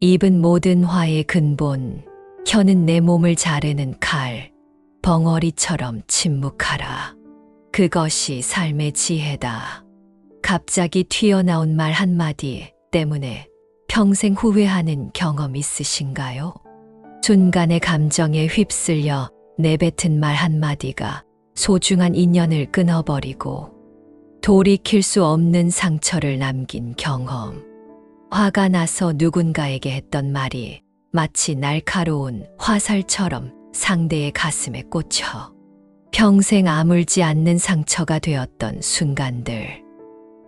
입은 모든 화의 근본, 혀는 내 몸을 자르는 칼, 벙어리처럼 침묵하라. 그것이 삶의 지혜다. 갑자기 튀어나온 말 한마디 때문에 평생 후회하는 경험 있으신가요? 순간의 감정에 휩쓸려 내뱉은 말 한마디가 소중한 인연을 끊어버리고 돌이킬 수 없는 상처를 남긴 경험. 화가 나서 누군가에게 했던 말이 마치 날카로운 화살처럼 상대의 가슴에 꽂혀 평생 아물지 않는 상처가 되었던 순간들.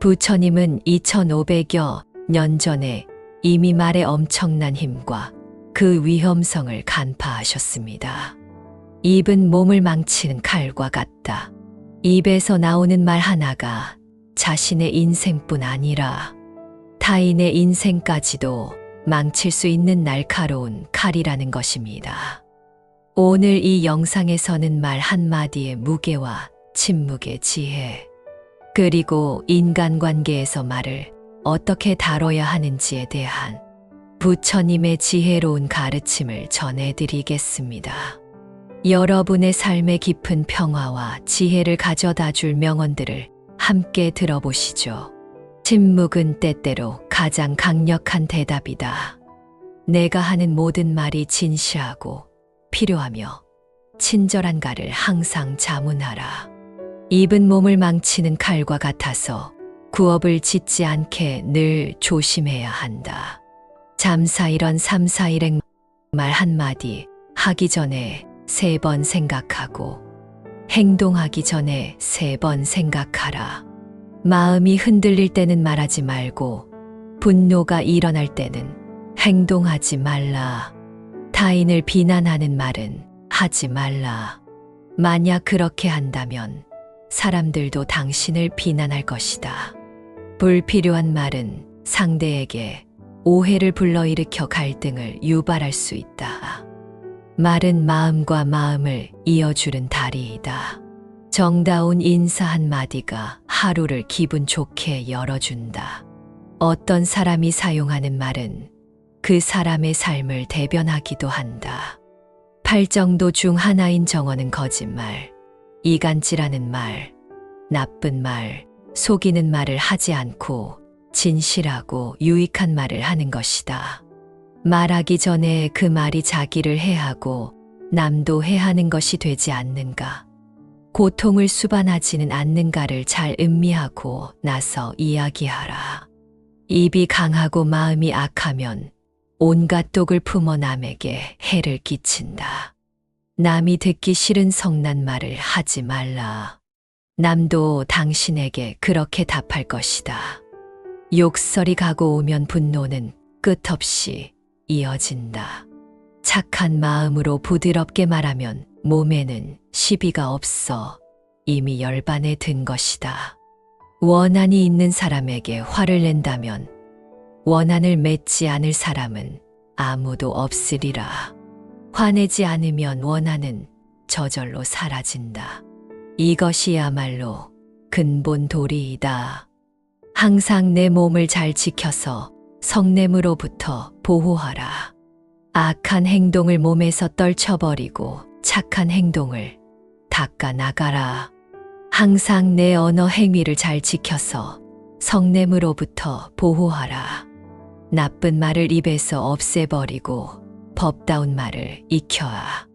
부처님은 2500여 년 전에 이미 말의 엄청난 힘과 그 위험성을 간파하셨습니다. 입은 몸을 망치는 칼과 같다. 입에서 나오는 말 하나가 자신의 인생뿐 아니라 타인의 인생까지도 망칠 수 있는 날카로운 칼이라는 것입니다. 오늘 이 영상에서는 말 한마디의 무게와 침묵의 지혜, 그리고 인간관계에서 말을 어떻게 다뤄야 하는지에 대한 부처님의 지혜로운 가르침을 전해드리겠습니다. 여러분의 삶의 깊은 평화와 지혜를 가져다 줄 명언들을 함께 들어보시죠. 침묵은 때때로 가장 강력한 대답이다. 내가 하는 모든 말이 진실하고 필요하며 친절한가를 항상 자문하라. 입은 몸을 망치는 칼과 같아서 구업을 짓지 않게 늘 조심해야 한다. 잠사일언 삼사일행, 말 한마디 하기 전에 3번 생각하고 행동하기 전에 3번 생각하라. 마음이 흔들릴 때는 말하지 말고 분노가 일어날 때는 행동하지 말라. 타인을 비난하는 말은 하지 말라. 만약 그렇게 한다면 사람들도 당신을 비난할 것이다. 불필요한 말은 상대에게 오해를 불러일으켜 갈등을 유발할 수 있다. 말은 마음과 마음을 이어주는 다리이다. 정다운 인사 한마디가 하루를 기분 좋게 열어준다. 어떤 사람이 사용하는 말은 그 사람의 삶을 대변하기도 한다. 8정도 중 하나인 정언은 거짓말, 이간질하는 말, 나쁜 말, 속이는 말을 하지 않고 진실하고 유익한 말을 하는 것이다. 말하기 전에 그 말이 자기를 해하고 남도 해하는 것이 되지 않는가, 고통을 수반하지는 않는가를 잘 음미하고 나서 이야기하라. 입이 강하고 마음이 악하면 온갖 독을 품어 남에게 해를 끼친다. 남이 듣기 싫은 성난 말을 하지 말라. 남도 당신에게 그렇게 답할 것이다. 욕설이 가고 오면 분노는 끝없이 이어진다. 착한 마음으로 부드럽게 말하면 몸에는 시비가 없어 이미 열반에 든 것이다. 원한이 있는 사람에게 화를 낸다면 원한을 맺지 않을 사람은 아무도 없으리라. 화내지 않으면 원한은 저절로 사라진다. 이것이야말로 근본 도리이다. 항상 내 몸을 잘 지켜서 성냄으로부터 보호하라. 악한 행동을 몸에서 떨쳐버리고 착한 행동을 닦아 나가라. 항상 내 언어 행위를 잘 지켜서 성냄으로부터 보호하라. 나쁜 말을 입에서 없애버리고 법다운 말을 익혀라.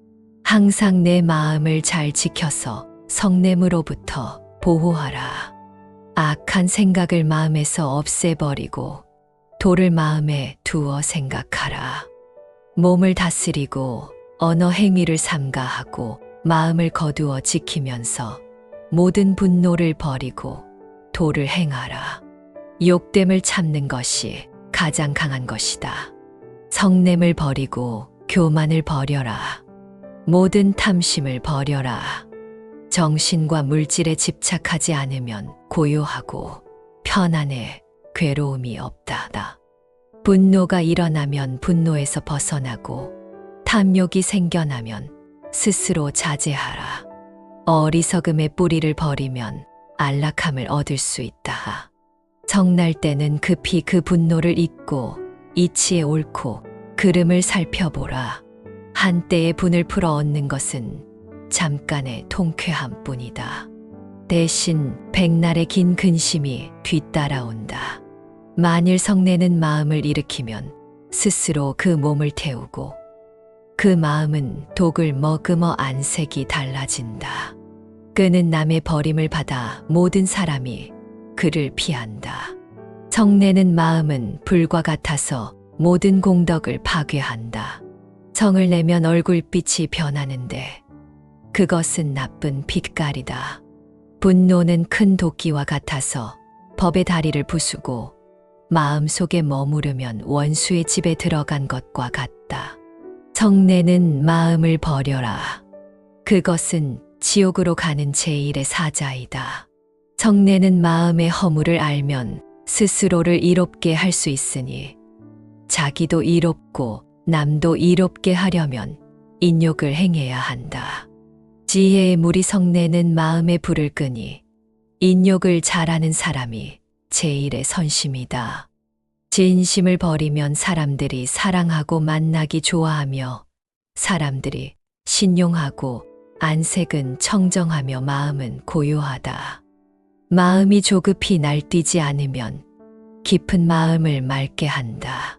항상 내 마음을 잘 지켜서 성냄으로부터 보호하라. 악한 생각을 마음에서 없애버리고 도를 마음에 두어 생각하라. 몸을 다스리고 언어 행위를 삼가하고 마음을 거두어 지키면서 모든 분노를 버리고 도를 행하라. 욕됨을 참는 것이 가장 강한 것이다. 성냄을 버리고 교만을 버려라. 모든 탐심을 버려라. 정신과 물질에 집착하지 않으면 고요하고 편안해 괴로움이 없다. 분노가 일어나면 분노에서 벗어나고 탐욕이 생겨나면 스스로 자제하라. 어리석음의 뿌리를 버리면 안락함을 얻을 수 있다. 성날 때는 급히 그 분노를 잊고 이치에 옳고 그름을 살펴보라. 한때의 분을 풀어 얻는 것은 잠깐의 통쾌함 뿐이다. 대신 백날의 긴 근심이 뒤따라온다. 만일 성내는 마음을 일으키면 스스로 그 몸을 태우고 그 마음은 독을 머금어 안색이 달라진다. 끄는 남의 버림을 받아 모든 사람이 그를 피한다. 성내는 마음은 불과 같아서 모든 공덕을 파괴한다. 성을 내면 얼굴빛이 변하는데 그것은 나쁜 빛깔이다. 분노는 큰 도끼와 같아서 법의 다리를 부수고 마음속에 머무르면 원수의 집에 들어간 것과 같다. 성내는 마음을 버려라. 그것은 지옥으로 가는 제일의 사자이다. 성내는 마음의 허물을 알면 스스로를 이롭게 할 수 있으니 자기도 이롭고 남도 이롭게 하려면 인욕을 행해야 한다. 지혜의 물이 성내는 마음의 불을 끄니 인욕을 잘하는 사람이 제일의 선심이다. 진심을 버리면 사람들이 사랑하고 만나기 좋아하며 사람들이 신용하고 안색은 청정하며 마음은 고요하다. 마음이 조급히 날뛰지 않으면 깊은 마음을 맑게 한다.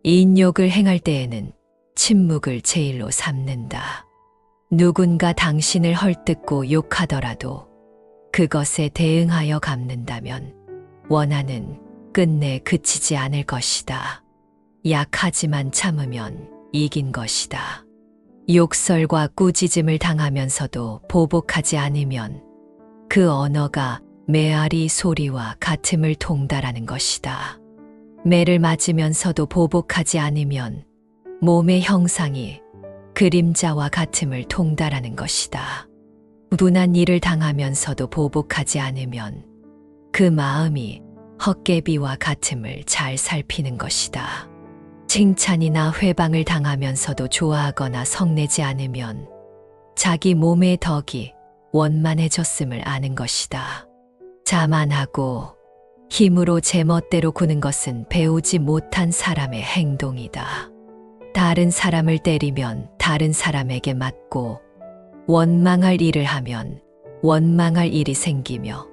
인욕을 행할 때에는 침묵을 제일로 삼는다. 누군가 당신을 헐뜯고 욕하더라도 그것에 대응하여 갚는다면 원한은 끝내 그치지 않을 것이다. 약하지만 참으면 이긴 것이다. 욕설과 꾸짖음을 당하면서도 보복하지 않으면 그 언어가 메아리 소리와 같음을 통달하는 것이다. 매를 맞으면서도 보복하지 않으면 몸의 형상이 그림자와 같음을 통달하는 것이다. 분한 일을 당하면서도 보복하지 않으면 그 마음이 헛개비와 같음을 잘 살피는 것이다. 칭찬이나 회방을 당하면서도 좋아하거나 성내지 않으면 자기 몸의 덕이 원만해졌음을 아는 것이다. 자만하고 힘으로 제멋대로 구는 것은 배우지 못한 사람의 행동이다. 다른 사람을 때리면 다른 사람에게 맞고 원망할 일을 하면 원망할 일이 생기며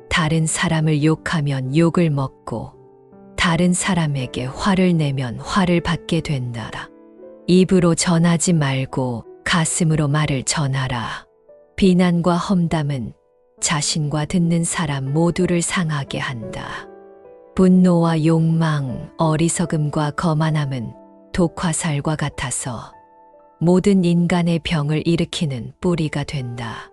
다른 사람을 욕하면 욕을 먹고 다른 사람에게 화를 내면 화를 받게 된다라. 입으로 전하지 말고 가슴으로 말을 전하라. 비난과 험담은 자신과 듣는 사람 모두를 상하게 한다. 분노와 욕망, 어리석음과 거만함은 독화살과 같아서 모든 인간의 병을 일으키는 뿌리가 된다.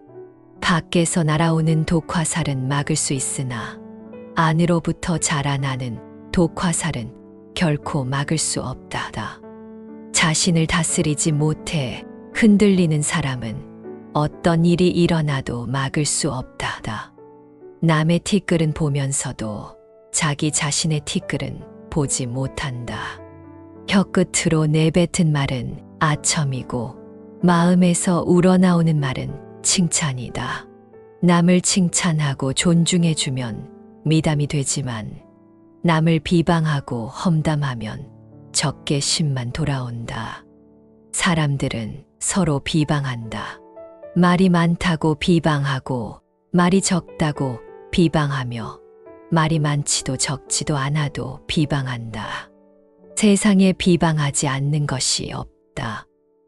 밖에서 날아오는 독화살은 막을 수 있으나 안으로부터 자라나는 독화살은 결코 막을 수 없다. 자신을 다스리지 못해 흔들리는 사람은 어떤 일이 일어나도 막을 수 없다. 남의 티끌은 보면서도 자기 자신의 티끌은 보지 못한다. 혀끝으로 내뱉은 말은 아첨이고 마음에서 우러나오는 말은 칭찬이다. 남을 칭찬하고 존중해주면 미담이 되지만 남을 비방하고 험담하면 적개심만 돌아온다. 사람들은 서로 비방한다. 말이 많다고 비방하고 말이 적다고 비방하며 말이 많지도 적지도 않아도 비방한다. 세상에 비방하지 않는 것이 없다.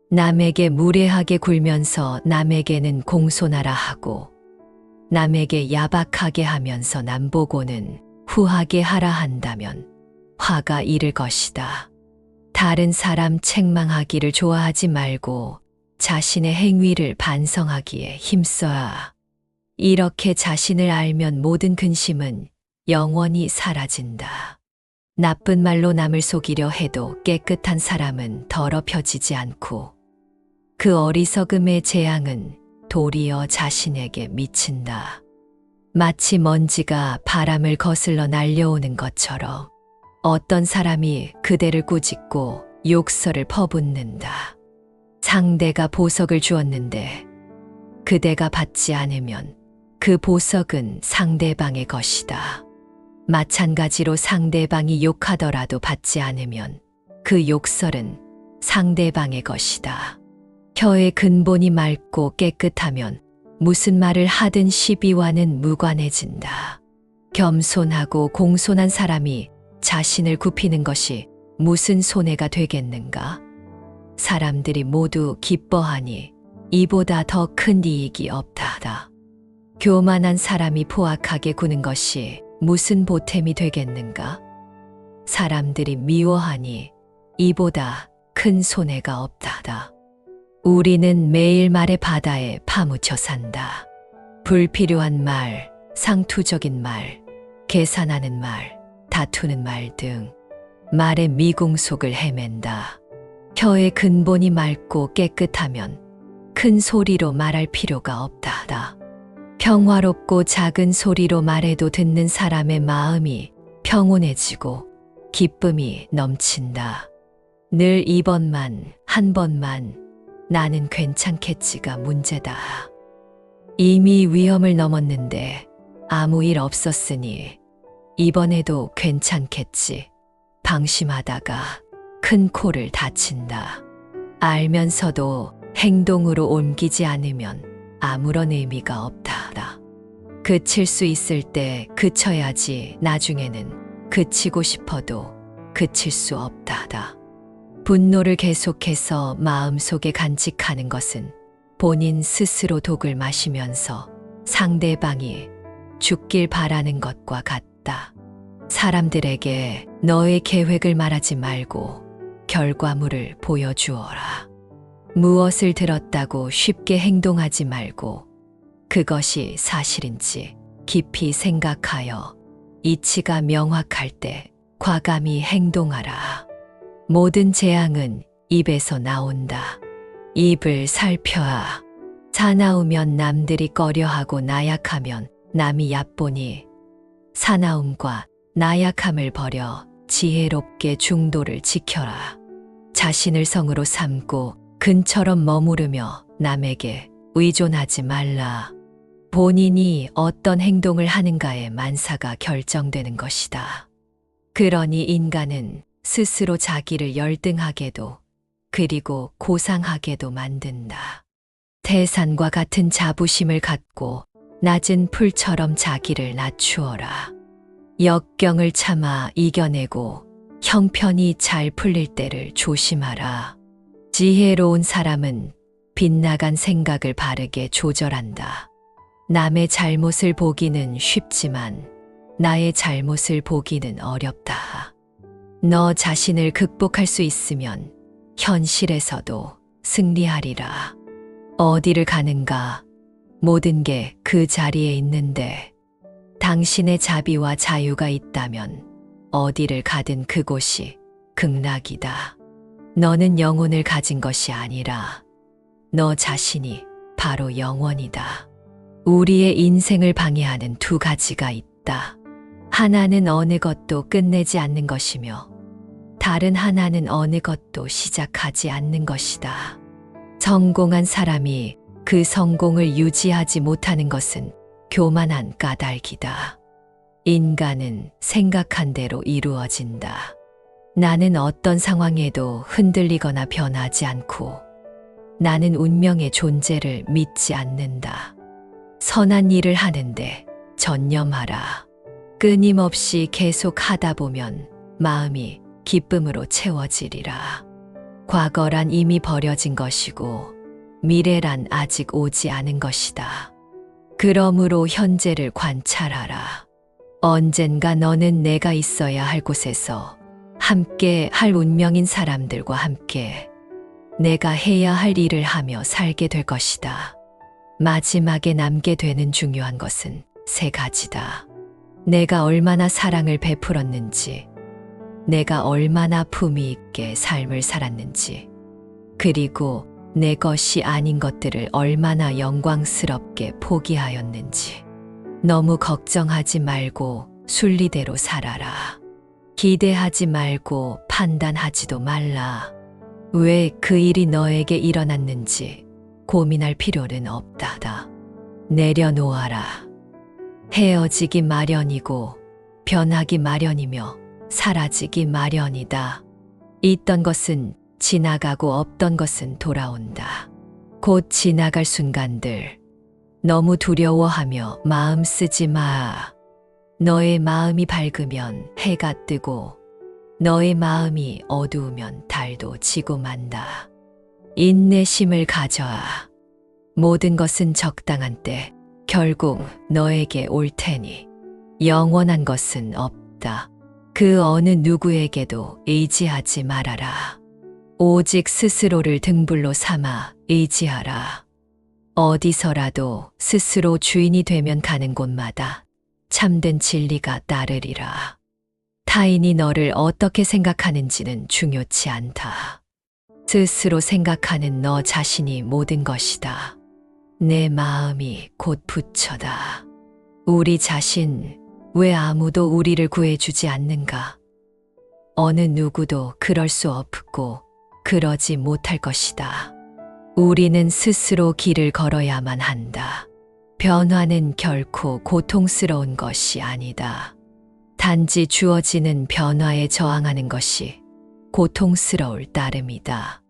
남에게 무례하게 굴면서 남에게는 공손하라 하고 남에게 야박하게 하면서 남보고는 후하게 하라 한다면 화가 이를 것이다. 다른 사람 책망하기를 좋아하지 말고 자신의 행위를 반성하기에 힘써야. 이렇게 자신을 알면 모든 근심은 영원히 사라진다. 나쁜 말로 남을 속이려 해도 깨끗한 사람은 더럽혀지지 않고 그 어리석음의 재앙은 도리어 자신에게 미친다. 마치 먼지가 바람을 거슬러 날려오는 것처럼 어떤 사람이 그대를 꾸짖고 욕설을 퍼붓는다. 상대가 보석을 주었는데 그대가 받지 않으면 그 보석은 상대방의 것이다. 마찬가지로 상대방이 욕하더라도 받지 않으면 그 욕설은 상대방의 것이다. 혀의 근본이 맑고 깨끗하면 무슨 말을 하든 시비와는 무관해진다. 겸손하고 공손한 사람이 자신을 굽히는 것이 무슨 손해가 되겠는가? 사람들이 모두 기뻐하니 이보다 더 큰 이익이 없다. 교만한 사람이 포악하게 구는 것이 무슨 보탬이 되겠는가? 사람들이 미워하니 이보다 큰 손해가 없다. 우리는 매일 말의 바다에 파묻혀 산다. 불필요한 말, 상투적인 말, 계산하는 말, 다투는 말 등 말의 미궁 속을 헤맨다. 혀의 근본이 맑고 깨끗하면 큰 소리로 말할 필요가 없다. 평화롭고 작은 소리로 말해도 듣는 사람의 마음이 평온해지고 기쁨이 넘친다. 늘 이번만, 한 번만 나는 괜찮겠지가 문제다. 이미 위험을 넘었는데 아무 일 없었으니 이번에도 괜찮겠지. 방심하다가 큰 코를 다친다. 알면서도 행동으로 옮기지 않으면 아무런 의미가 없다. 그칠 수 있을 때 그쳐야지 나중에는 그치고 싶어도 그칠 수 없다. 분노를 계속해서 마음속에 간직하는 것은 본인 스스로 독을 마시면서 상대방이 죽길 바라는 것과 같다. 사람들에게 너의 계획을 말하지 말고 결과물을 보여주어라. 무엇을 들었다고 쉽게 행동하지 말고 그것이 사실인지 깊이 생각하여 이치가 명확할 때 과감히 행동하라. 모든 재앙은 입에서 나온다. 입을 살펴야. 사나우면 남들이 꺼려하고 나약하면 남이 얕보니 사나움과 나약함을 버려 지혜롭게 중도를 지켜라. 자신을 성으로 삼고 근처럼 머무르며 남에게 의존하지 말라. 본인이 어떤 행동을 하는가에 만사가 결정되는 것이다. 그러니 인간은 스스로 자기를 열등하게도 그리고 고상하게도 만든다. 태산과 같은 자부심을 갖고 낮은 풀처럼 자기를 낮추어라. 역경을 참아 이겨내고 형편이 잘 풀릴 때를 조심하라. 지혜로운 사람은 빗나간 생각을 바르게 조절한다. 남의 잘못을 보기는 쉽지만 나의 잘못을 보기는 어렵다. 너 자신을 극복할 수 있으면 현실에서도 승리하리라. 어디를 가는가? 모든 게 그 자리에 있는데 당신의 자비와 자유가 있다면 어디를 가든 그곳이 극락이다. 너는 영혼을 가진 것이 아니라 너 자신이 바로 영원이다. 우리의 인생을 방해하는 두 가지가 있다. 하나는 어느 것도 끝내지 않는 것이며 다른 하나는 어느 것도 시작하지 않는 것이다. 성공한 사람이 그 성공을 유지하지 못하는 것은 교만한 까닭이다. 인간은 생각한 대로 이루어진다. 나는 어떤 상황에도 흔들리거나 변하지 않고 나는 운명의 존재를 믿지 않는다. 선한 일을 하는데 전념하라. 끊임없이 계속 하다 보면 마음이 기쁨으로 채워지리라. 과거란 이미 버려진 것이고 미래란 아직 오지 않은 것이다. 그러므로 현재를 관찰하라. 언젠가 너는 내가 있어야 할 곳에서 함께 할 운명인 사람들과 함께 내가 해야 할 일을 하며 살게 될 것이다. 마지막에 남게 되는 중요한 것은 세 가지다. 내가 얼마나 사랑을 베풀었는지, 내가 얼마나 품위 있게 삶을 살았는지, 그리고 내 것이 아닌 것들을 얼마나 영광스럽게 포기하였는지. 너무 걱정하지 말고 순리대로 살아라. 기대하지 말고 판단하지도 말라. 왜 그 일이 너에게 일어났는지 고민할 필요는 없다. 내려놓아라. 헤어지기 마련이고 변하기 마련이며 사라지기 마련이다. 있던 것은 지나가고 없던 것은 돌아온다. 곧 지나갈 순간들. 너무 두려워하며 마음 쓰지 마. 너의 마음이 밝으면 해가 뜨고 너의 마음이 어두우면 달도 지고 만다. 인내심을 가져아. 모든 것은 적당한 때 결국 너에게 올 테니 영원한 것은 없다. 그 어느 누구에게도 의지하지 말아라. 오직 스스로를 등불로 삼아 의지하라. 어디서라도 스스로 주인이 되면 가는 곳마다 참된 진리가 따르리라. 타인이 너를 어떻게 생각하는지는 중요치 않다. 스스로 생각하는 너 자신이 모든 것이다. 내 마음이 곧 부처다. 우리 자신, 왜 아무도 우리를 구해주지 않는가? 어느 누구도 그럴 수 없고 그러지 못할 것이다. 우리는 스스로 길을 걸어야만 한다. 변화는 결코 고통스러운 것이 아니다. 단지 주어지는 변화에 저항하는 것이 고통스러울 따름이다.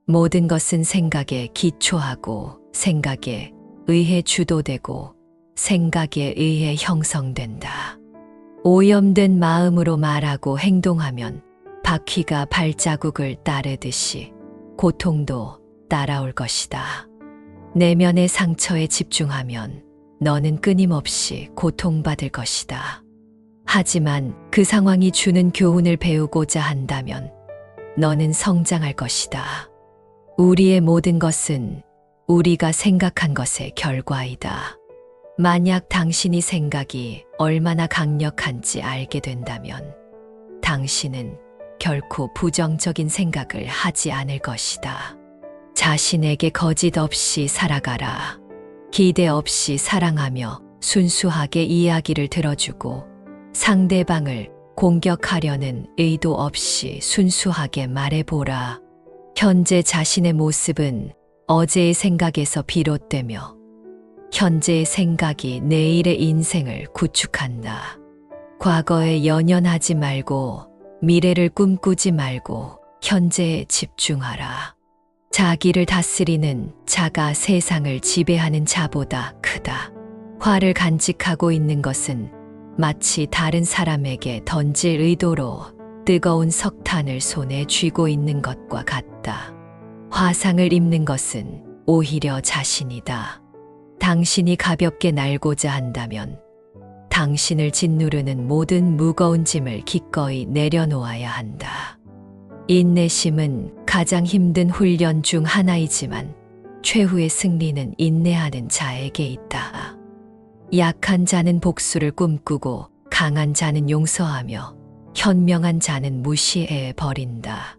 모든 것은 생각에 기초하고 생각에 의해 주도되고 생각에 의해 형성된다. 오염된 마음으로 말하고 행동하면 바퀴가 발자국을 따르듯이 고통도 따라올 것이다. 내면의 상처에 집중하면 너는 끊임없이 고통받을 것이다. 하지만 그 상황이 주는 교훈을 배우고자 한다면 너는 성장할 것이다. 우리의 모든 것은 우리가 생각한 것의 결과이다. 만약 당신이 생각이 얼마나 강력한지 알게 된다면 당신은 결코 부정적인 생각을 하지 않을 것이다. 자신에게 거짓 없이 살아가라. 기대 없이 사랑하며 순수하게 이야기를 들어주고 상대방을 공격하려는 의도 없이 순수하게 말해보라. 현재 자신의 모습은 어제의 생각에서 비롯되며 현재의 생각이 내일의 인생을 구축한다. 과거에 연연하지 말고 미래를 꿈꾸지 말고 현재에 집중하라. 자기를 다스리는 자가 세상을 지배하는 자보다 크다. 화를 간직하고 있는 것은 마치 다른 사람에게 던질 의도로 뜨거운 석탄을 손에 쥐고 있는 것과 같다. 화상을 입는 것은 오히려 자신이다. 당신이 가볍게 날고자 한다면 당신을 짓누르는 모든 무거운 짐을 기꺼이 내려놓아야 한다. 인내심은 가장 힘든 훈련 중 하나이지만 최후의 승리는 인내하는 자에게 있다. 약한 자는 복수를 꿈꾸고 강한 자는 용서하며 현명한 자는 무시해 버린다.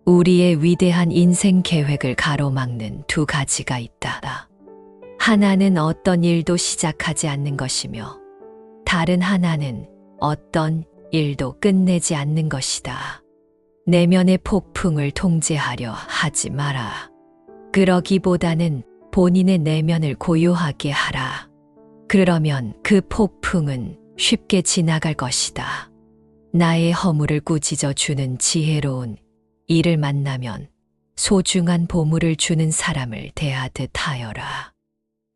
우리의 위대한 인생 계획을 가로막는 두 가지가 있다. 하나는 어떤 일도 시작하지 않는 것이며 다른 하나는 어떤 일도 끝내지 않는 것이다. 내면의 폭풍을 통제하려 하지 마라. 그러기보다는 본인의 내면을 고요하게 하라. 그러면 그 폭풍은 쉽게 지나갈 것이다. 나의 허물을 꾸짖어 주는 지혜로운 이를 만나면 소중한 보물을 주는 사람을 대하듯 하여라.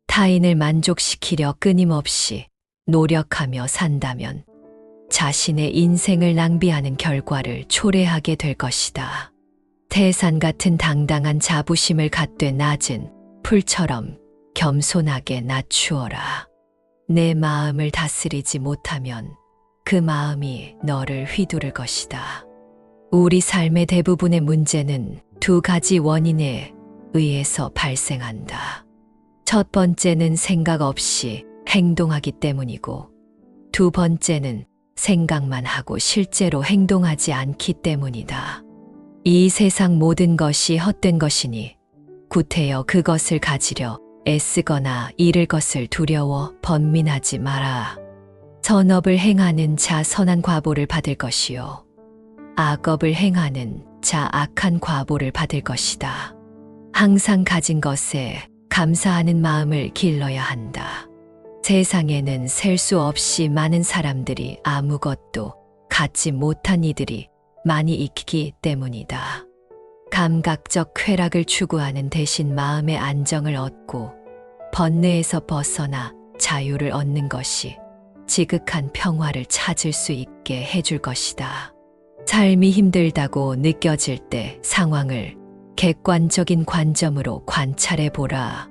타인을 만족시키려 끊임없이 노력하며 산다면 자신의 인생을 낭비하는 결과를 초래하게 될 것이다. 태산 같은 당당한 자부심을 갖되 낮은 풀처럼 겸손하게 낮추어라. 내 마음을 다스리지 못하면 그 마음이 너를 휘두를 것이다. 우리 삶의 대부분의 문제는 두 가지 원인에 의해서 발생한다. 첫 번째는 생각 없이 행동하기 때문이고 두 번째는 생각만 하고 실제로 행동하지 않기 때문이다. 이 세상 모든 것이 헛된 것이니 구태여 그것을 가지려 애쓰거나 잃을 것을 두려워 번민하지 마라. 선업을 행하는 자 선한 과보를 받을 것이요 악업을 행하는 자 악한 과보를 받을 것이다. 항상 가진 것에 감사하는 마음을 길러야 한다. 세상에는 셀 수 없이 많은 사람들이 아무것도 갖지 못한 이들이 많이 익히기 때문이다. 감각적 쾌락을 추구하는 대신 마음의 안정을 얻고 번뇌에서 벗어나 자유를 얻는 것이 지극한 평화를 찾을 수 있게 해줄 것이다. 삶이 힘들다고 느껴질 때 상황을 객관적인 관점으로 관찰해 보라.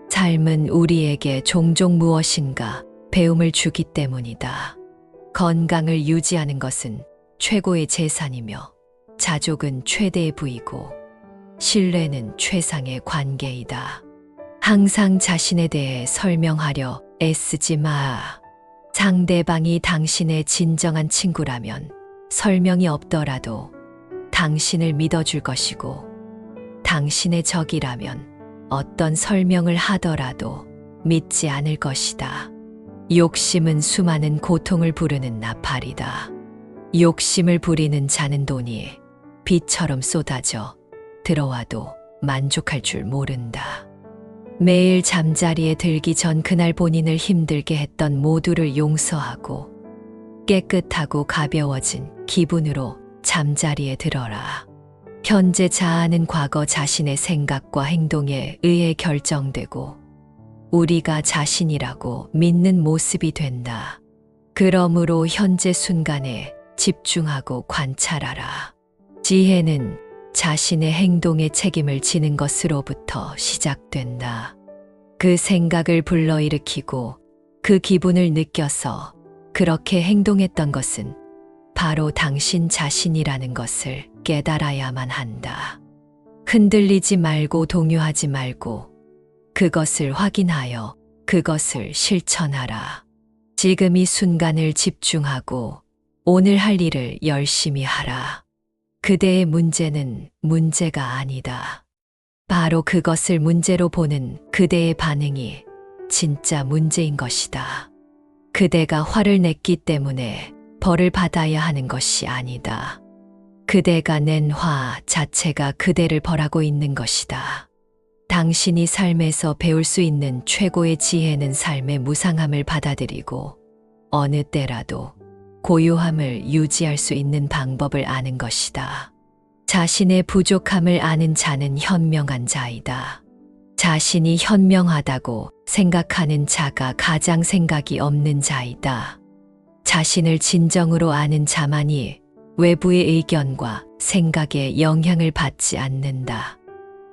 삶은 우리에게 종종 무엇인가 배움을 주기 때문이다. 건강을 유지하는 것은 최고의 재산이며 자족은 최대의 부이고 신뢰는 최상의 관계이다. 항상 자신에 대해 설명하려 애쓰지 마. 상대방이 당신의 진정한 친구라면 설명이 없더라도 당신을 믿어줄 것이고 당신의 적이라면 어떤 설명을 하더라도 믿지 않을 것이다. 욕심은 수많은 고통을 부르는 나팔이다. 욕심을 부리는 자는 돈이 비처럼 쏟아져 들어와도 만족할 줄 모른다. 매일 잠자리에 들기 전 그날 본인을 힘들게 했던 모두를 용서하고 깨끗하고 가벼워진 기분으로 잠자리에 들어라. 현재 자아는 과거 자신의 생각과 행동에 의해 결정되고 우리가 자신이라고 믿는 모습이 된다. 그러므로 현재 순간에 집중하고 관찰하라. 지혜는 자신의 행동에 책임을 지는 것으로부터 시작된다. 그 생각을 불러일으키고 그 기분을 느껴서 그렇게 행동했던 것은 바로 당신 자신이라는 것을 깨달아야만 한다. 흔들리지 말고 동요하지 말고 그것을 확인하여 그것을 실천하라. 지금 이 순간을 집중하고 오늘 할 일을 열심히 하라. 그대의 문제는 문제가 아니다. 바로 그것을 문제로 보는 그대의 반응이 진짜 문제인 것이다. 그대가 화를 냈기 때문에 벌을 받아야 하는 것이 아니다. 그대가 낸 화 자체가 그대를 벌하고 있는 것이다. 당신이 삶에서 배울 수 있는 최고의 지혜는 삶의 무상함을 받아들이고 어느 때라도 고요함을 유지할 수 있는 방법을 아는 것이다. 자신의 부족함을 아는 자는 현명한 자이다. 자신이 현명하다고 생각하는 자가 가장 생각이 없는 자이다. 자신을 진정으로 아는 자만이 외부의 의견과 생각에 영향을 받지 않는다.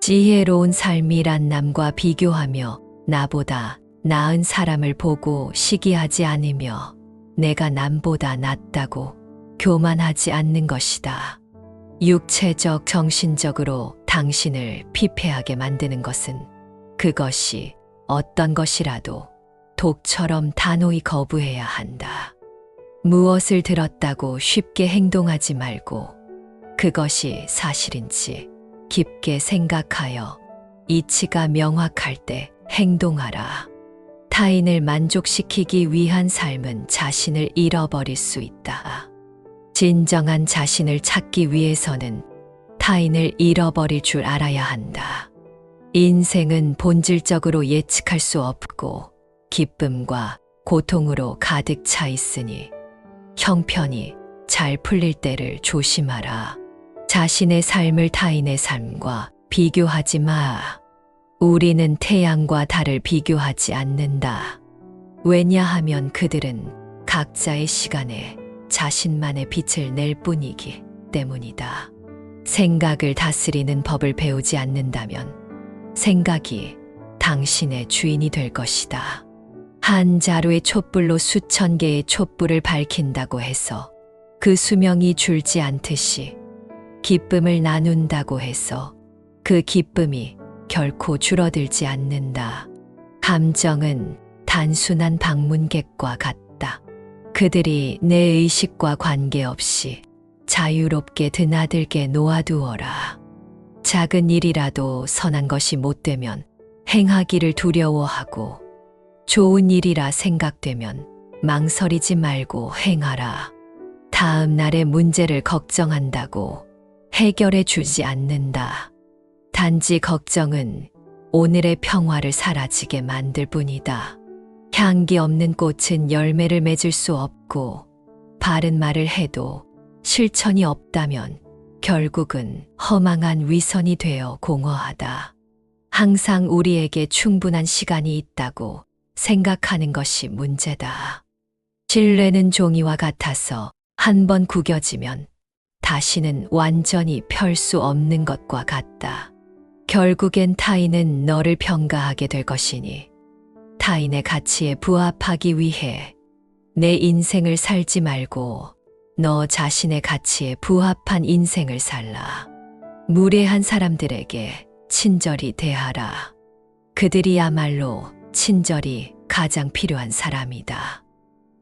지혜로운 삶이란 남과 비교하며 나보다 나은 사람을 보고 시기하지 않으며 내가 남보다 낫다고 교만하지 않는 것이다. 육체적, 정신적으로 당신을 피폐하게 만드는 것은 그것이 어떤 것이라도 독처럼 단호히 거부해야 한다. 무엇을 들었다고 쉽게 행동하지 말고 그것이 사실인지 깊게 생각하여 이치가 명확할 때 행동하라. 타인을 만족시키기 위한 삶은 자신을 잃어버릴 수 있다. 진정한 자신을 찾기 위해서는 타인을 잃어버릴 줄 알아야 한다. 인생은 본질적으로 예측할 수 없고 기쁨과 고통으로 가득 차 있으니 형편이 잘 풀릴 때를 조심하라. 자신의 삶을 타인의 삶과 비교하지 마. 우리는 태양과 달을 비교하지 않는다. 왜냐하면 그들은 각자의 시간에 자신만의 빛을 낼 뿐이기 때문이다. 생각을 다스리는 법을 배우지 않는다면 생각이 당신의 주인이 될 것이다. 한 자루의 촛불로 수천 개의 촛불을 밝힌다고 해서 그 수명이 줄지 않듯이 기쁨을 나눈다고 해서 그 기쁨이 결코 줄어들지 않는다. 감정은 단순한 방문객과 같다. 그들이 내 의식과 관계없이 자유롭게 드나들게 놓아두어라. 작은 일이라도 선한 것이 못되면 행하기를 두려워하고 좋은 일이라 생각되면 망설이지 말고 행하라. 다음 날의 문제를 걱정한다고 해결해 주지 않는다. 단지 걱정은 오늘의 평화를 사라지게 만들 뿐이다. 향기 없는 꽃은 열매를 맺을 수 없고 바른 말을 해도 실천이 없다면 결국은 허망한 위선이 되어 공허하다. 항상 우리에게 충분한 시간이 있다고 생각하는 것이 문제다. 신뢰는 종이와 같아서 한 번 구겨지면 다시는 완전히 펼 수 없는 것과 같다. 결국엔 타인은 너를 평가하게 될 것이니 타인의 가치에 부합하기 위해 내 인생을 살지 말고 너 자신의 가치에 부합한 인생을 살라. 무례한 사람들에게 친절히 대하라. 그들이야말로 친절이 가장 필요한 사람이다.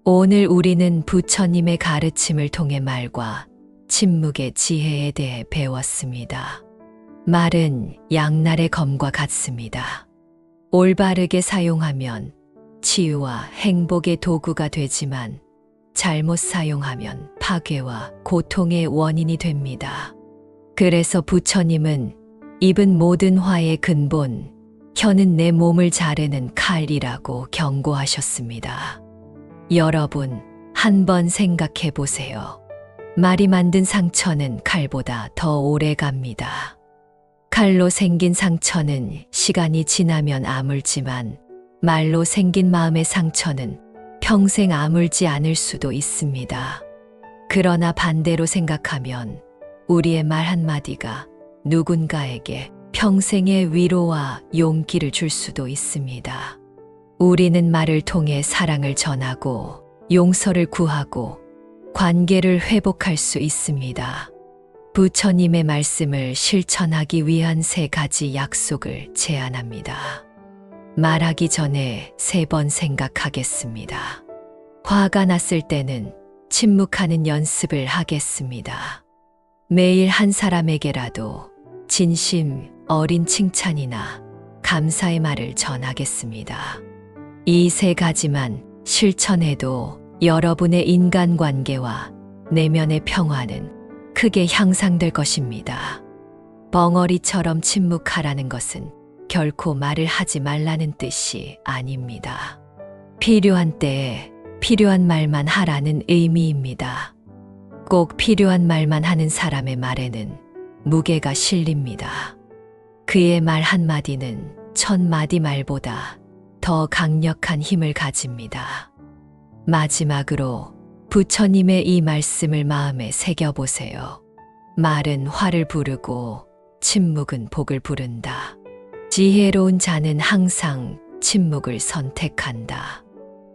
오늘 우리는 부처님의 가르침을 통해 말과 침묵의 지혜에 대해 배웠습니다. 말은 양날의 검과 같습니다. 올바르게 사용하면 치유와 행복의 도구가 되지만 잘못 사용하면 파괴와 고통의 원인이 됩니다. 그래서 부처님은 입은 모든 화의 근본, 혀는 내 몸을 자르는 칼이라고 경고하셨습니다. 여러분, 한번 생각해 보세요. 말이 만든 상처는 칼보다 더 오래 갑니다. 칼로 생긴 상처는 시간이 지나면 아물지만 말로 생긴 마음의 상처는 평생 아물지 않을 수도 있습니다. 그러나 반대로 생각하면 우리의 말 한마디가 누군가에게 평생의 위로와 용기를 줄 수도 있습니다. 우리는 말을 통해 사랑을 전하고 용서를 구하고 관계를 회복할 수 있습니다. 부처님의 말씀을 실천하기 위한 3가지 약속을 제안합니다. 말하기 전에 3번 생각하겠습니다. 화가 났을 때는 침묵하는 연습을 하겠습니다. 매일 한 사람에게라도 진심 어린 칭찬이나 감사의 말을 전하겠습니다. 이 3가지만 실천해도 여러분의 인간관계와 내면의 평화는 크게 향상될 것입니다. 벙어리처럼 침묵하라는 것은 결코 말을 하지 말라는 뜻이 아닙니다. 필요한 때에 필요한 말만 하라는 의미입니다. 꼭 필요한 말만 하는 사람의 말에는 무게가 실립니다. 그의 말 한마디는 1000마디 말보다 더 강력한 힘을 가집니다. 마지막으로 부처님의 이 말씀을 마음에 새겨보세요. 말은 화를 부르고 침묵은 복을 부른다. 지혜로운 자는 항상 침묵을 선택한다.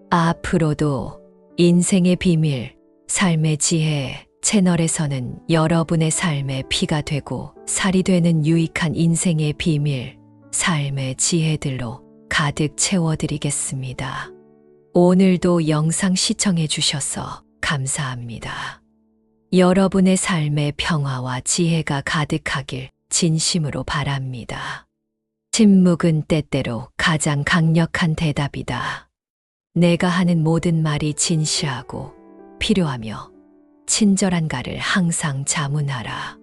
앞으로도 인생의 비밀, 삶의 지혜 채널에서는 여러분의 삶의 피가 되고 살이 되는 유익한 인생의 비밀, 삶의 지혜들로 가득 채워드리겠습니다. 오늘도 영상 시청해 주셔서 감사합니다. 여러분의 삶의 평화와 지혜가 가득하길 진심으로 바랍니다. 침묵은 때때로 가장 강력한 대답이다. 내가 하는 모든 말이 진실하고 필요하며 친절한가를 항상 자문하라.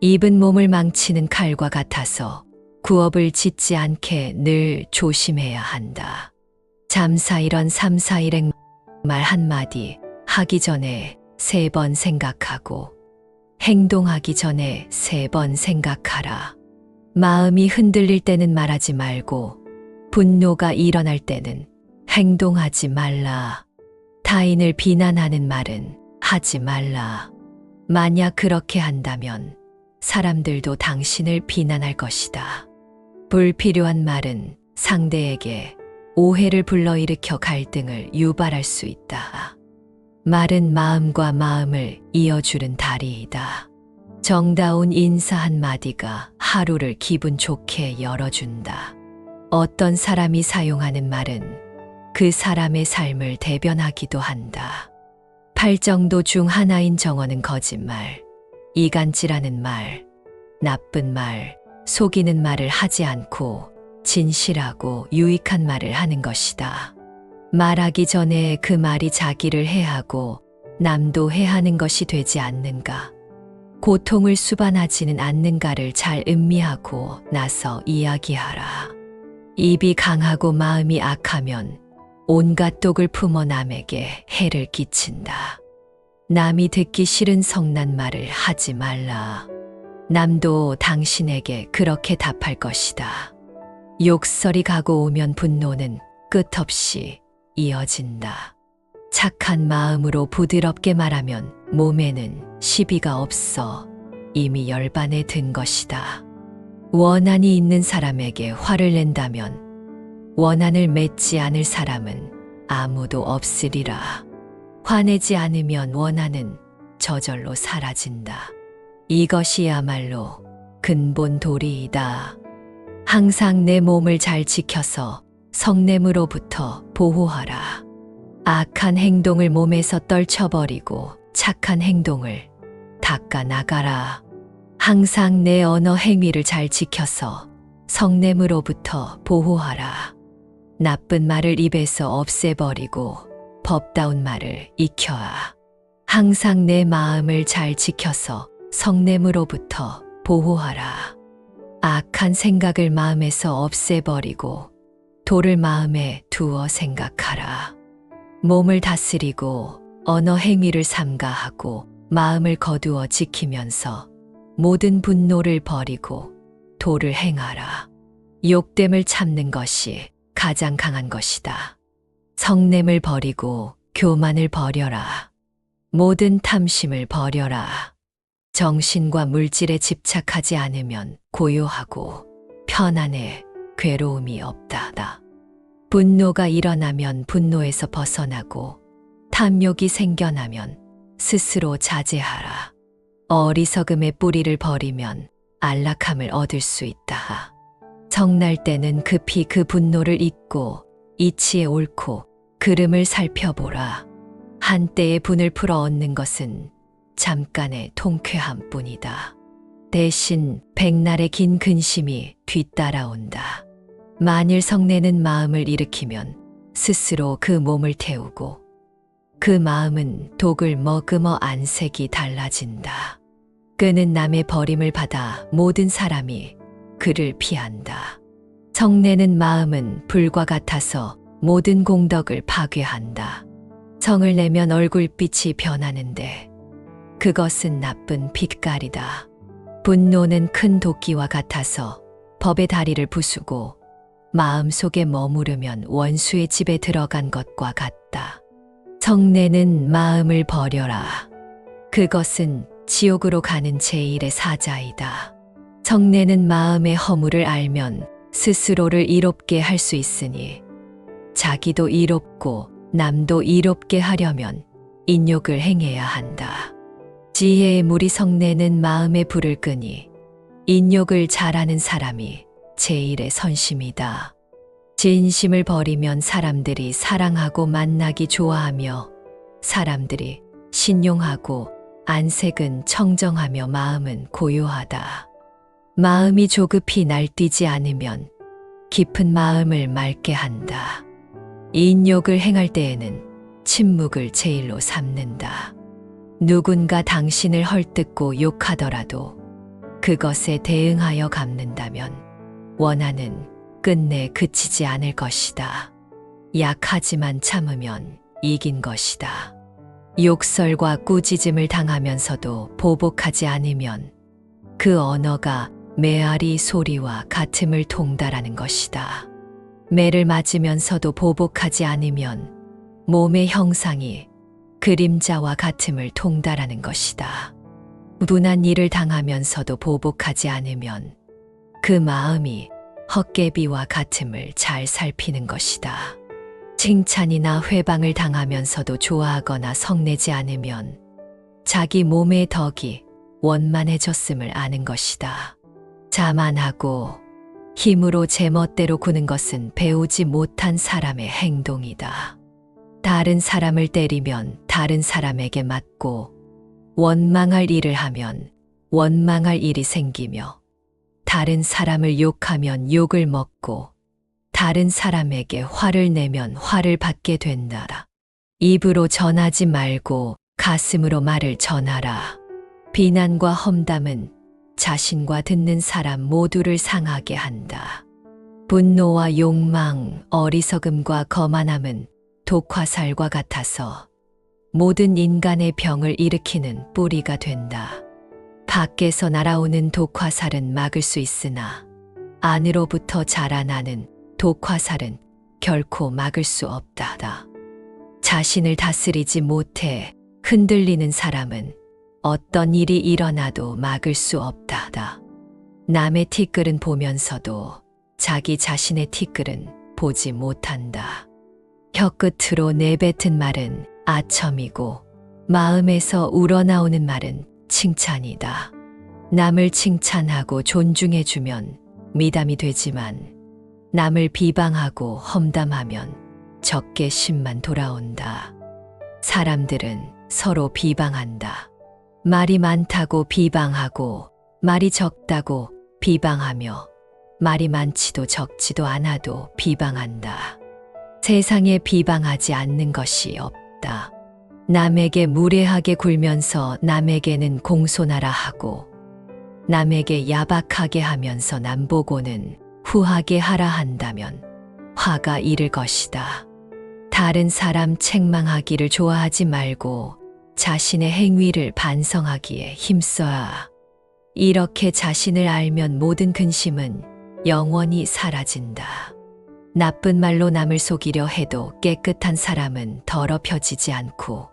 입은 몸을 망치는 칼과 같아서 구업을 짓지 않게 늘 조심해야 한다. 잠사일언 삼사일행 말 한마디 하기 전에 3번 생각하고 행동하기 전에 3번 생각하라. 마음이 흔들릴 때는 말하지 말고 분노가 일어날 때는 행동하지 말라. 타인을 비난하는 말은 하지 말라. 만약 그렇게 한다면 사람들도 당신을 비난할 것이다. 불필요한 말은 상대에게 오해를 불러일으켜 갈등을 유발할 수 있다. 말은 마음과 마음을 이어주는 다리이다. 정다운 인사 한마디가 하루를 기분 좋게 열어준다. 어떤 사람이 사용하는 말은 그 사람의 삶을 대변하기도 한다. 8정도 중 하나인 정언은 거짓말, 이간질하는 말, 나쁜 말, 속이는 말을 하지 않고 진실하고 유익한 말을 하는 것이다. 말하기 전에 그 말이 자기를 해하고 남도 해하는 것이 되지 않는가, 고통을 수반하지는 않는가를 잘 음미하고 나서 이야기하라. 입이 강하고 마음이 악하면 온갖 독을 품어 남에게 해를 끼친다. 남이 듣기 싫은 성난 말을 하지 말라. 남도 당신에게 그렇게 답할 것이다. 욕설이 가고 오면 분노는 끝없이 이어진다. 착한 마음으로 부드럽게 말하면 몸에는 시비가 없어 이미 열반에 든 것이다. 원한이 있는 사람에게 화를 낸다면 원한을 맺지 않을 사람은 아무도 없으리라. 화내지 않으면 원한은 저절로 사라진다. 이것이야말로 근본 도리이다. 항상 내 몸을 잘 지켜서 성냄으로부터 보호하라. 악한 행동을 몸에서 떨쳐버리고 착한 행동을 닦아 나가라. 항상 내 언어 행위를 잘 지켜서 성냄으로부터 보호하라. 나쁜 말을 입에서 없애버리고 법다운 말을 익혀라. 항상 내 마음을 잘 지켜서 성냄으로부터 보호하라. 악한 생각을 마음에서 없애버리고 도를 마음에 두어 생각하라. 몸을 다스리고 언어 행위를 삼가하고 마음을 거두어 지키면서 모든 분노를 버리고 도를 행하라. 욕됨을 참는 것이 가장 강한 것이다. 성냄을 버리고 교만을 버려라. 모든 탐심을 버려라. 정신과 물질에 집착하지 않으면 고요하고 편안해 괴로움이 없다. 분노가 일어나면 분노에서 벗어나고 탐욕이 생겨나면 스스로 자제하라. 어리석음의 뿌리를 버리면 안락함을 얻을 수 있다. 성날 때는 급히 그 분노를 잊고 이치에 옳고 그름을 살펴보라. 한때의 분을 풀어 얻는 것은 잠깐의 통쾌함 뿐이다. 대신 백날의 긴 근심이 뒤따라온다. 만일 성내는 마음을 일으키면 스스로 그 몸을 태우고 그 마음은 독을 머금어 안색이 달라진다. 그는 남의 버림을 받아 모든 사람이 그를 피한다. 성내는 마음은 불과 같아서 모든 공덕을 파괴한다. 성을 내면 얼굴빛이 변하는데 그것은 나쁜 빛깔이다. 분노는 큰 도끼와 같아서 법의 다리를 부수고 마음속에 머무르면 원수의 집에 들어간 것과 같다. 성내는 마음을 버려라. 그것은 지옥으로 가는 제일의 사자이다. 성내는 마음의 허물을 알면 스스로를 이롭게 할 수 있으니 자기도 이롭고 남도 이롭게 하려면 인욕을 행해야 한다. 지혜의 물이 성내는 마음의 불을 끄니 인욕을 잘하는 사람이 제일의 선심이다. 진심을 버리면 사람들이 사랑하고 만나기 좋아하며 사람들이 신용하고 안색은 청정하며 마음은 고요하다. 마음이 조급히 날뛰지 않으면 깊은 마음을 맑게 한다. 인욕을 행할 때에는 침묵을 제일로 삼는다. 누군가 당신을 헐뜯고 욕하더라도 그것에 대응하여 갚는다면 원한은 끝내 그치지 않을 것이다. 약하지만 참으면 이긴 것이다. 욕설과 꾸짖음을 당하면서도 보복하지 않으면 그 언어가 메아리 소리와 같음을 통달하는 것이다. 매를 맞으면서도 보복하지 않으면 몸의 형상이 그림자와 같음을 통달하는 것이다. 분한 일을 당하면서도 보복하지 않으면 그 마음이 헛개비와 같음을 잘 살피는 것이다. 칭찬이나 회방을 당하면서도 좋아하거나 성내지 않으면 자기 몸의 덕이 원만해졌음을 아는 것이다. 자만하고 힘으로 제멋대로 구는 것은 배우지 못한 사람의 행동이다. 다른 사람을 때리면 다른 사람에게 맞고 원망할 일을 하면 원망할 일이 생기며 다른 사람을 욕하면 욕을 먹고 다른 사람에게 화를 내면 화를 받게 된다. 입으로 전하지 말고 가슴으로 말을 전하라. 비난과 험담은 자신과 듣는 사람 모두를 상하게 한다. 분노와 욕망, 어리석음과 거만함은 독화살과 같아서 모든 인간의 병을 일으키는 뿌리가 된다. 밖에서 날아오는 독화살은 막을 수 있으나 안으로부터 자라나는 독화살은 결코 막을 수 없다. 자신을 다스리지 못해 흔들리는 사람은 어떤 일이 일어나도 막을 수 없다. 남의 티끌은 보면서도 자기 자신의 티끌은 보지 못한다. 혀끝으로 내뱉은 말은 아첨이고 마음에서 우러나오는 말은 칭찬이다. 남을 칭찬하고 존중해주면 미담이 되지만 남을 비방하고 험담하면 적개심만 돌아온다. 사람들은 서로 비방한다. 말이 많다고 비방하고 말이 적다고 비방하며 말이 많지도 적지도 않아도 비방한다. 세상에 비방하지 않는 것이 없다. 남에게 무례하게 굴면서 남에게는 공손하라 하고 남에게 야박하게 하면서 남보고는 후하게 하라 한다면 화가 이를 것이다. 다른 사람 책망하기를 좋아하지 말고 자신의 행위를 반성하기에 힘써야. 이렇게 자신을 알면 모든 근심은 영원히 사라진다. 나쁜 말로 남을 속이려 해도 깨끗한 사람은 더럽혀지지 않고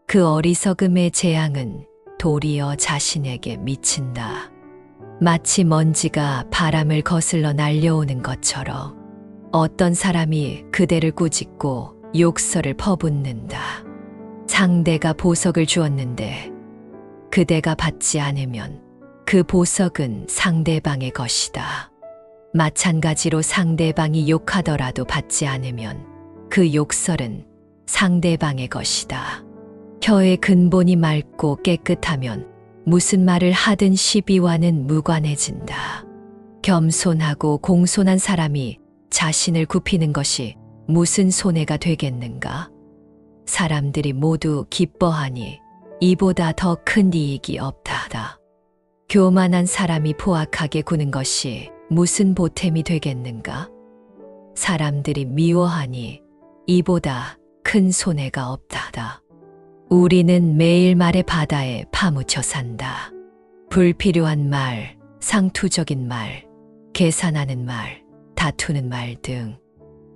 그 어리석음의 재앙은 도리어 자신에게 미친다. 마치 먼지가 바람을 거슬러 날려오는 것처럼 어떤 사람이 그대를 꾸짖고 욕설을 퍼붓는다. 상대가 보석을 주었는데 그대가 받지 않으면 그 보석은 상대방의 것이다. 마찬가지로 상대방이 욕하더라도 받지 않으면 그 욕설은 상대방의 것이다. 혀의 근본이 맑고 깨끗하면 무슨 말을 하든 시비와는 무관해진다. 겸손하고 공손한 사람이 자신을 굽히는 것이 무슨 손해가 되겠는가? 사람들이 모두 기뻐하니 이보다 더 큰 이익이 없다. 교만한 사람이 포악하게 구는 것이 무슨 보탬이 되겠는가? 사람들이 미워하니 이보다 큰 손해가 없다. 우리는 매일 말의 바다에 파묻혀 산다. 불필요한 말, 상투적인 말, 계산하는 말, 다투는 말 등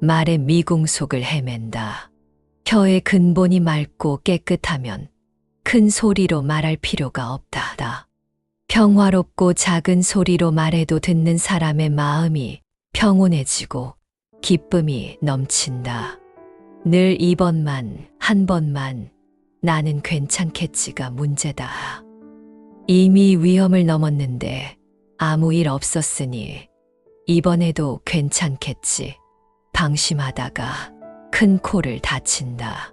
말의 미궁 속을 헤맨다. 혀의 근본이 맑고 깨끗하면 큰 소리로 말할 필요가 없다. 평화롭고 작은 소리로 말해도 듣는 사람의 마음이 평온해지고 기쁨이 넘친다. 늘 이번만, 한 번만 나는 괜찮겠지가 문제다. 이미 위험을 넘었는데 아무 일 없었으니 이번에도 괜찮겠지. 방심하다가 큰 코를 다친다.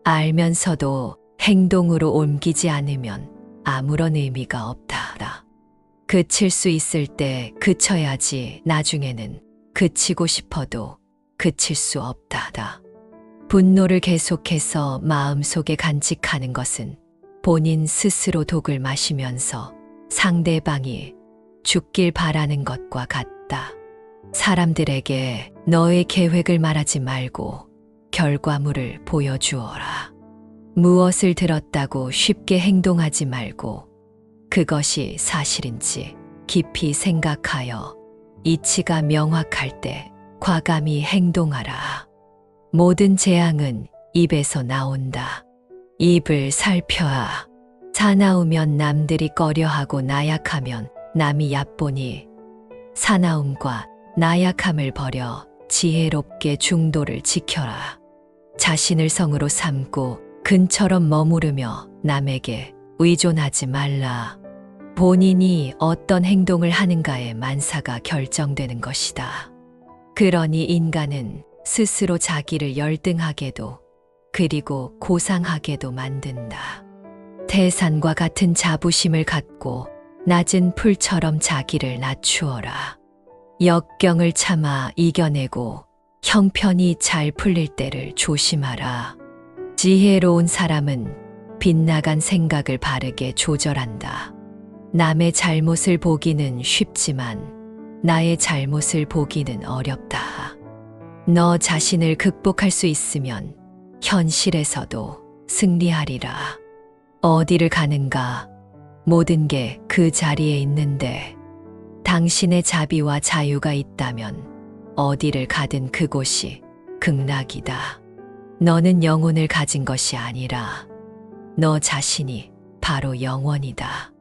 알면서도 행동으로 옮기지 않으면 아무런 의미가 없다. 그칠 수 있을 때 그쳐야지 나중에는 그치고 싶어도 그칠 수 없다. 분노를 계속해서 마음속에 간직하는 것은 본인 스스로 독을 마시면서 상대방이 죽길 바라는 것과 같다. 사람들에게 너의 계획을 말하지 말고 결과물을 보여주어라. 무엇을 들었다고 쉽게 행동하지 말고 그것이 사실인지 깊이 생각하여 이치가 명확할 때 과감히 행동하라. 모든 재앙은 입에서 나온다. 입을 살펴야. 사나우면 남들이 꺼려하고 나약하면 남이 얕보니 사나움과 나약함을 버려 지혜롭게 중도를 지켜라. 자신을 성으로 삼고 근처럼 머무르며 남에게 의존하지 말라. 본인이 어떤 행동을 하는가에 만사가 결정되는 것이다. 그러니 인간은 스스로 자기를 열등하게도 그리고 고상하게도 만든다. 태산과 같은 자부심을 갖고 낮은 풀처럼 자기를 낮추어라. 역경을 참아 이겨내고 형편이 잘 풀릴 때를 조심하라. 지혜로운 사람은 빗나간 생각을 바르게 조절한다. 남의 잘못을 보기는 쉽지만 나의 잘못을 보기는 어렵다. 너 자신을 극복할 수 있으면 현실에서도 승리하리라. 어디를 가는가? 모든 게 그 자리에 있는데 당신의 자비와 자유가 있다면 어디를 가든 그곳이 극락이다. 너는 영혼을 가진 것이 아니라 너 자신이 바로 영원이다.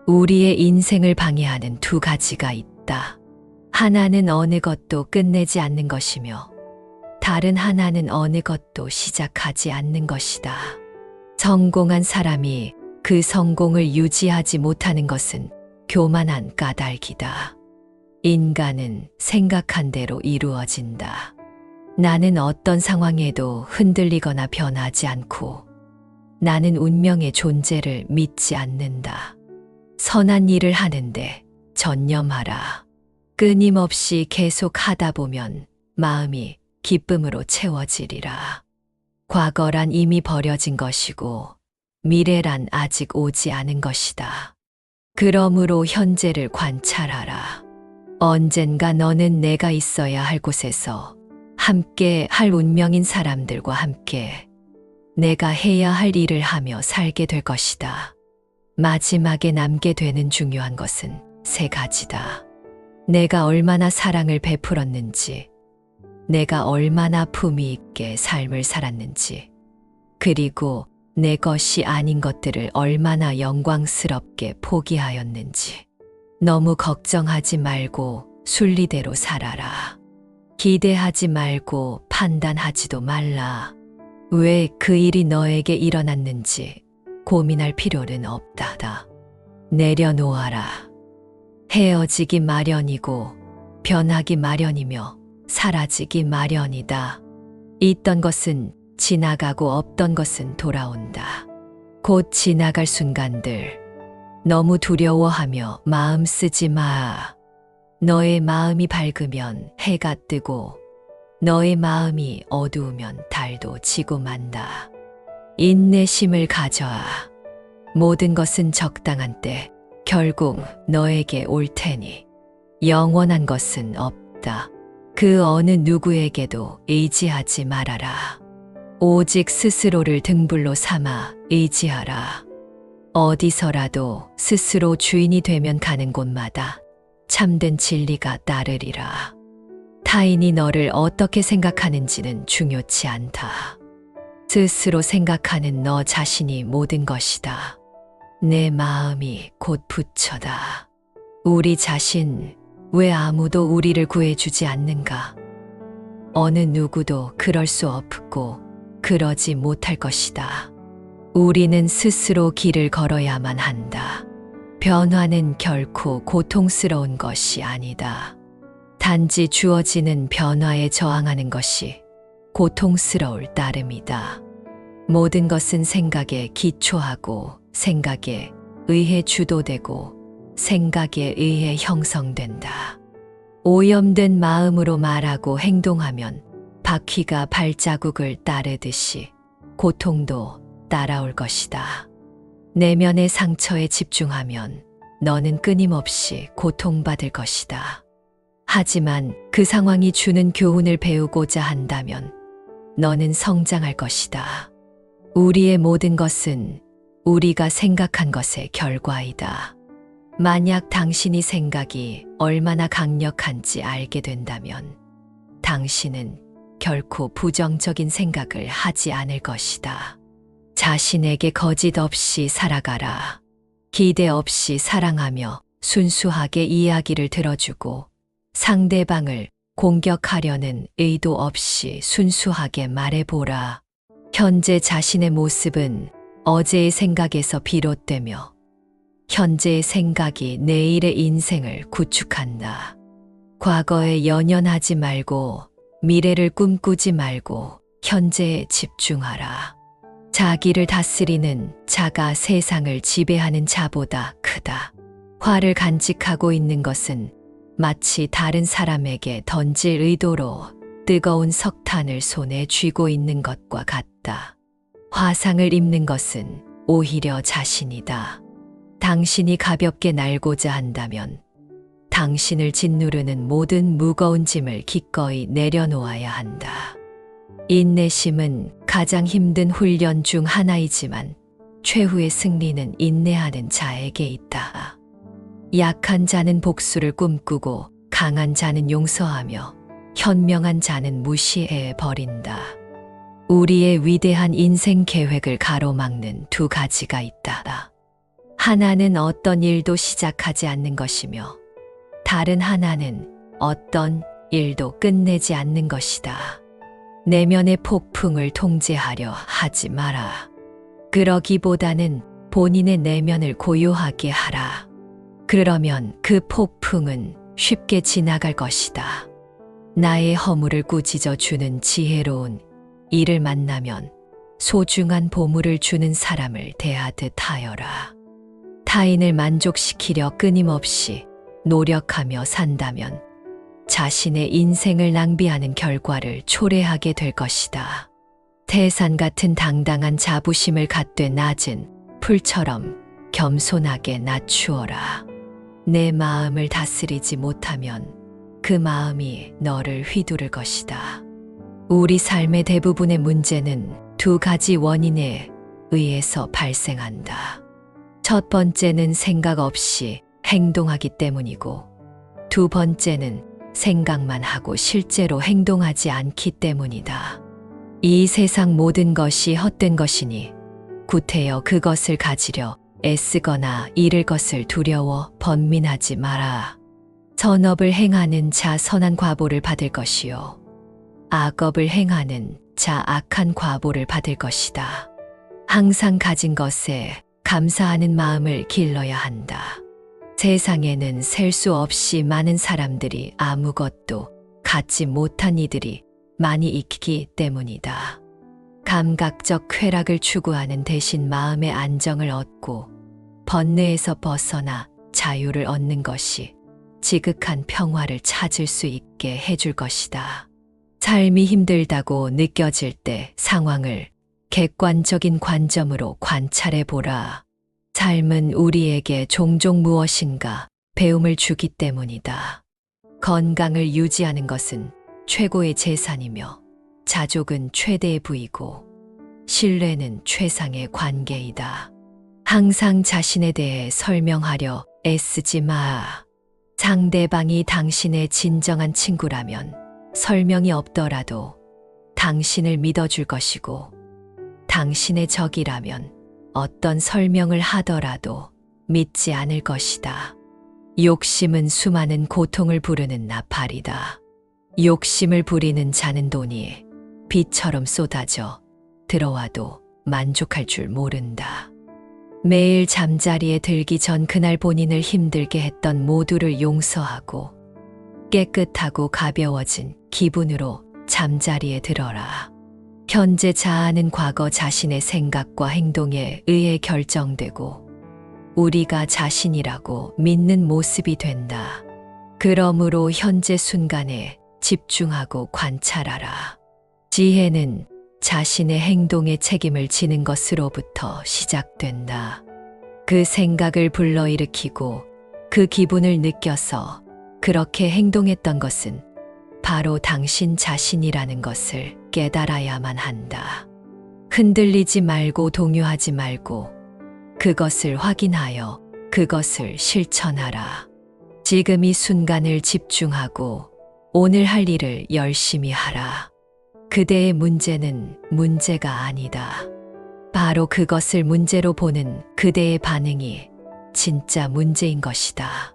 우리의 인생을 방해하는 두 가지가 있다. 하나는 어느 것도 끝내지 않는 것이며 다른 하나는 어느 것도 시작하지 않는 것이다. 성공한 사람이 그 성공을 유지하지 못하는 것은 교만한 까닭이다. 인간은 생각한 대로 이루어진다. 나는 어떤 상황에도 흔들리거나 변하지 않고 나는 운명의 존재를 믿지 않는다. 선한 일을 하는데 전념하라. 끊임없이 계속 하다 보면 마음이 기쁨으로 채워지리라. 과거란 이미 버려진 것이고 미래란 아직 오지 않은 것이다. 그러므로 현재를 관찰하라. 언젠가 너는 내가 있어야 할 곳에서 함께 할 운명인 사람들과 함께 내가 해야 할 일을 하며 살게 될 것이다. 마지막에 남게 되는 중요한 것은 세 가지다. 내가 얼마나 사랑을 베풀었는지, 내가 얼마나 품위 있게 삶을 살았는지, 그리고 내 것이 아닌 것들을 얼마나 영광스럽게 포기하였는지. 너무 걱정하지 말고 순리대로 살아라. 기대하지 말고 판단하지도 말라. 왜 그 일이 너에게 일어났는지 고민할 필요는 없다. 내려놓아라. 헤어지기 마련이고 변하기 마련이며 사라지기 마련이다. 있던 것은 지나가고 없던 것은 돌아온다. 곧 지나갈 순간들 너무 두려워하며 마음 쓰지 마. 너의 마음이 밝으면 해가 뜨고 너의 마음이 어두우면 달도 지고 만다. 인내심을 가져라. 모든 것은 적당한 때 결국 너에게 올 테니 영원한 것은 없다. 그 어느 누구에게도 의지하지 말아라. 오직 스스로를 등불로 삼아 의지하라. 어디서라도 스스로 주인이 되면 가는 곳마다 참된 진리가 따르리라. 타인이 너를 어떻게 생각하는지는 중요치 않다. 스스로 생각하는 너 자신이 모든 것이다. 내 마음이 곧 부처다. 우리 자신, 왜 아무도 우리를 구해주지 않는가? 어느 누구도 그럴 수 없고 그러지 못할 것이다. 우리는 스스로 길을 걸어야만 한다. 변화는 결코 고통스러운 것이 아니다. 단지 주어지는 변화에 저항하는 것이 고통스러울 따름이다. 모든 것은 생각에 기초하고 생각에 의해 주도되고 생각에 의해 형성된다. 오염된 마음으로 말하고 행동하면 바퀴가 발자국을 따르듯이 고통도 따라올 것이다. 내면의 상처에 집중하면 너는 끊임없이 고통받을 것이다. 하지만 그 상황이 주는 교훈을 배우고자 한다면 너는 성장할 것이다. 우리의 모든 것은 우리가 생각한 것의 결과이다. 만약 당신이 생각이 얼마나 강력한지 알게 된다면 당신은 결코 부정적인 생각을 하지 않을 것이다. 자신에게 거짓 없이 살아가라. 기대 없이 사랑하며 순수하게 이야기를 들어주고 상대방을 공격하려는 의도 없이 순수하게 말해보라. 현재 자신의 모습은 어제의 생각에서 비롯되며 현재의 생각이 내일의 인생을 구축한다. 과거에 연연하지 말고 미래를 꿈꾸지 말고 현재에 집중하라. 자기를 다스리는 자가 세상을 지배하는 자보다 크다. 화를 간직하고 있는 것은 마치 다른 사람에게 던질 의도로 뜨거운 석탄을 손에 쥐고 있는 것과 같다. 화상을 입는 것은 오히려 자신이다. 당신이 가볍게 날고자 한다면 당신을 짓누르는 모든 무거운 짐을 기꺼이 내려놓아야 한다. 인내심은 가장 힘든 훈련 중 하나이지만 최후의 승리는 인내하는 자에게 있다. 약한 자는 복수를 꿈꾸고 강한 자는 용서하며 현명한 자는 무시해 버린다. 우리의 위대한 인생 계획을 가로막는 두 가지가 있다. 하나는 어떤 일도 시작하지 않는 것이며 다른 하나는 어떤 일도 끝내지 않는 것이다. 내면의 폭풍을 통제하려 하지 마라. 그러기보다는 본인의 내면을 고요하게 하라. 그러면 그 폭풍은 쉽게 지나갈 것이다. 나의 허물을 꾸짖어 주는 지혜로운 이를 만나면 소중한 보물을 주는 사람을 대하듯 하여라. 타인을 만족시키려 끊임없이 노력하며 산다면 자신의 인생을 낭비하는 결과를 초래하게 될 것이다. 태산 같은 당당한 자부심을 갖되 낮은 풀처럼 겸손하게 낮추어라. 내 마음을 다스리지 못하면 그 마음이 너를 휘두를 것이다. 우리 삶의 대부분의 문제는 두 가지 원인에 의해서 발생한다. 첫 번째는 생각 없이 행동하기 때문이고, 두 번째는 생각만 하고 실제로 행동하지 않기 때문이다. 이 세상 모든 것이 헛된 것이니 구태여 그것을 가지려 애쓰거나 잃을 것을 두려워 번민하지 마라. 선업을 행하는 자 선한 과보를 받을 것이요 악업을 행하는 자 악한 과보를 받을 것이다. 항상 가진 것에 감사하는 마음을 길러야 한다. 세상에는 셀 수 없이 많은 사람들이 아무것도 갖지 못한 이들이 많이 있기 때문이다. 감각적 쾌락을 추구하는 대신 마음의 안정을 얻고 번뇌에서 벗어나 자유를 얻는 것이 지극한 평화를 찾을 수 있게 해줄 것이다. 삶이 힘들다고 느껴질 때 상황을 객관적인 관점으로 관찰해 보라. 삶은 우리에게 종종 무엇인가 배움을 주기 때문이다. 건강을 유지하는 것은 최고의 재산이며 자족은 최대의 부이고 신뢰는 최상의 관계이다. 항상 자신에 대해 설명하려 애쓰지 마. 상대방이 당신의 진정한 친구라면 설명이 없더라도 당신을 믿어줄 것이고, 당신의 적이라면 어떤 설명을 하더라도 믿지 않을 것이다. 욕심은 수많은 고통을 부르는 나팔이다. 욕심을 부리는 자는 돈이 비처럼 쏟아져 들어와도 만족할 줄 모른다. 매일 잠자리에 들기 전 그날 본인을 힘들게 했던 모두를 용서하고 깨끗하고 가벼워진 기분으로 잠자리에 들어라. 현재 자아는 과거 자신의 생각과 행동에 의해 결정되고 우리가 자신이라고 믿는 모습이 된다. 그러므로 현재 순간에 집중하고 관찰하라. 지혜는 자신의 행동에 책임을 지는 것으로부터 시작된다. 그 생각을 불러일으키고 그 기분을 느껴서 그렇게 행동했던 것은 바로 당신 자신이라는 것을 깨달아야만 한다. 흔들리지 말고 동요하지 말고 그것을 확인하여 그것을 실천하라. 지금 이 순간을 집중하고 오늘 할 일을 열심히 하라. 그대의 문제는 문제가 아니다. 바로 그것을 문제로 보는 그대의 반응이 진짜 문제인 것이다.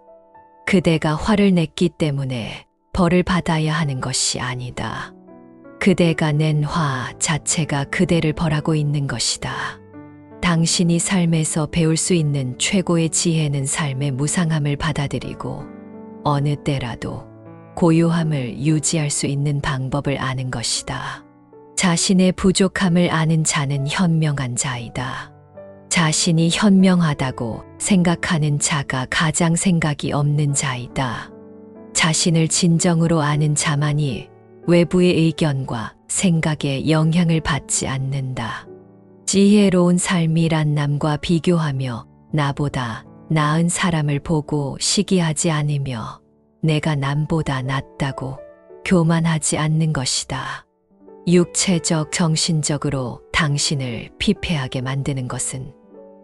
그대가 화를 냈기 때문에 벌을 받아야 하는 것이 아니다. 그대가 낸 화 자체가 그대를 벌하고 있는 것이다. 당신이 삶에서 배울 수 있는 최고의 지혜는 삶의 무상함을 받아들이고 어느 때라도 고요함을 유지할 수 있는 방법을 아는 것이다. 자신의 부족함을 아는 자는 현명한 자이다. 자신이 현명하다고 생각하는 자가 가장 생각이 없는 자이다. 자신을 진정으로 아는 자만이 외부의 의견과 생각에 영향을 받지 않는다. 지혜로운 삶이란 남과 비교하며 나보다 나은 사람을 보고 시기하지 않으며 내가 남보다 낫다고 교만하지 않는 것이다. 육체적, 정신적으로 당신을 피폐하게 만드는 것은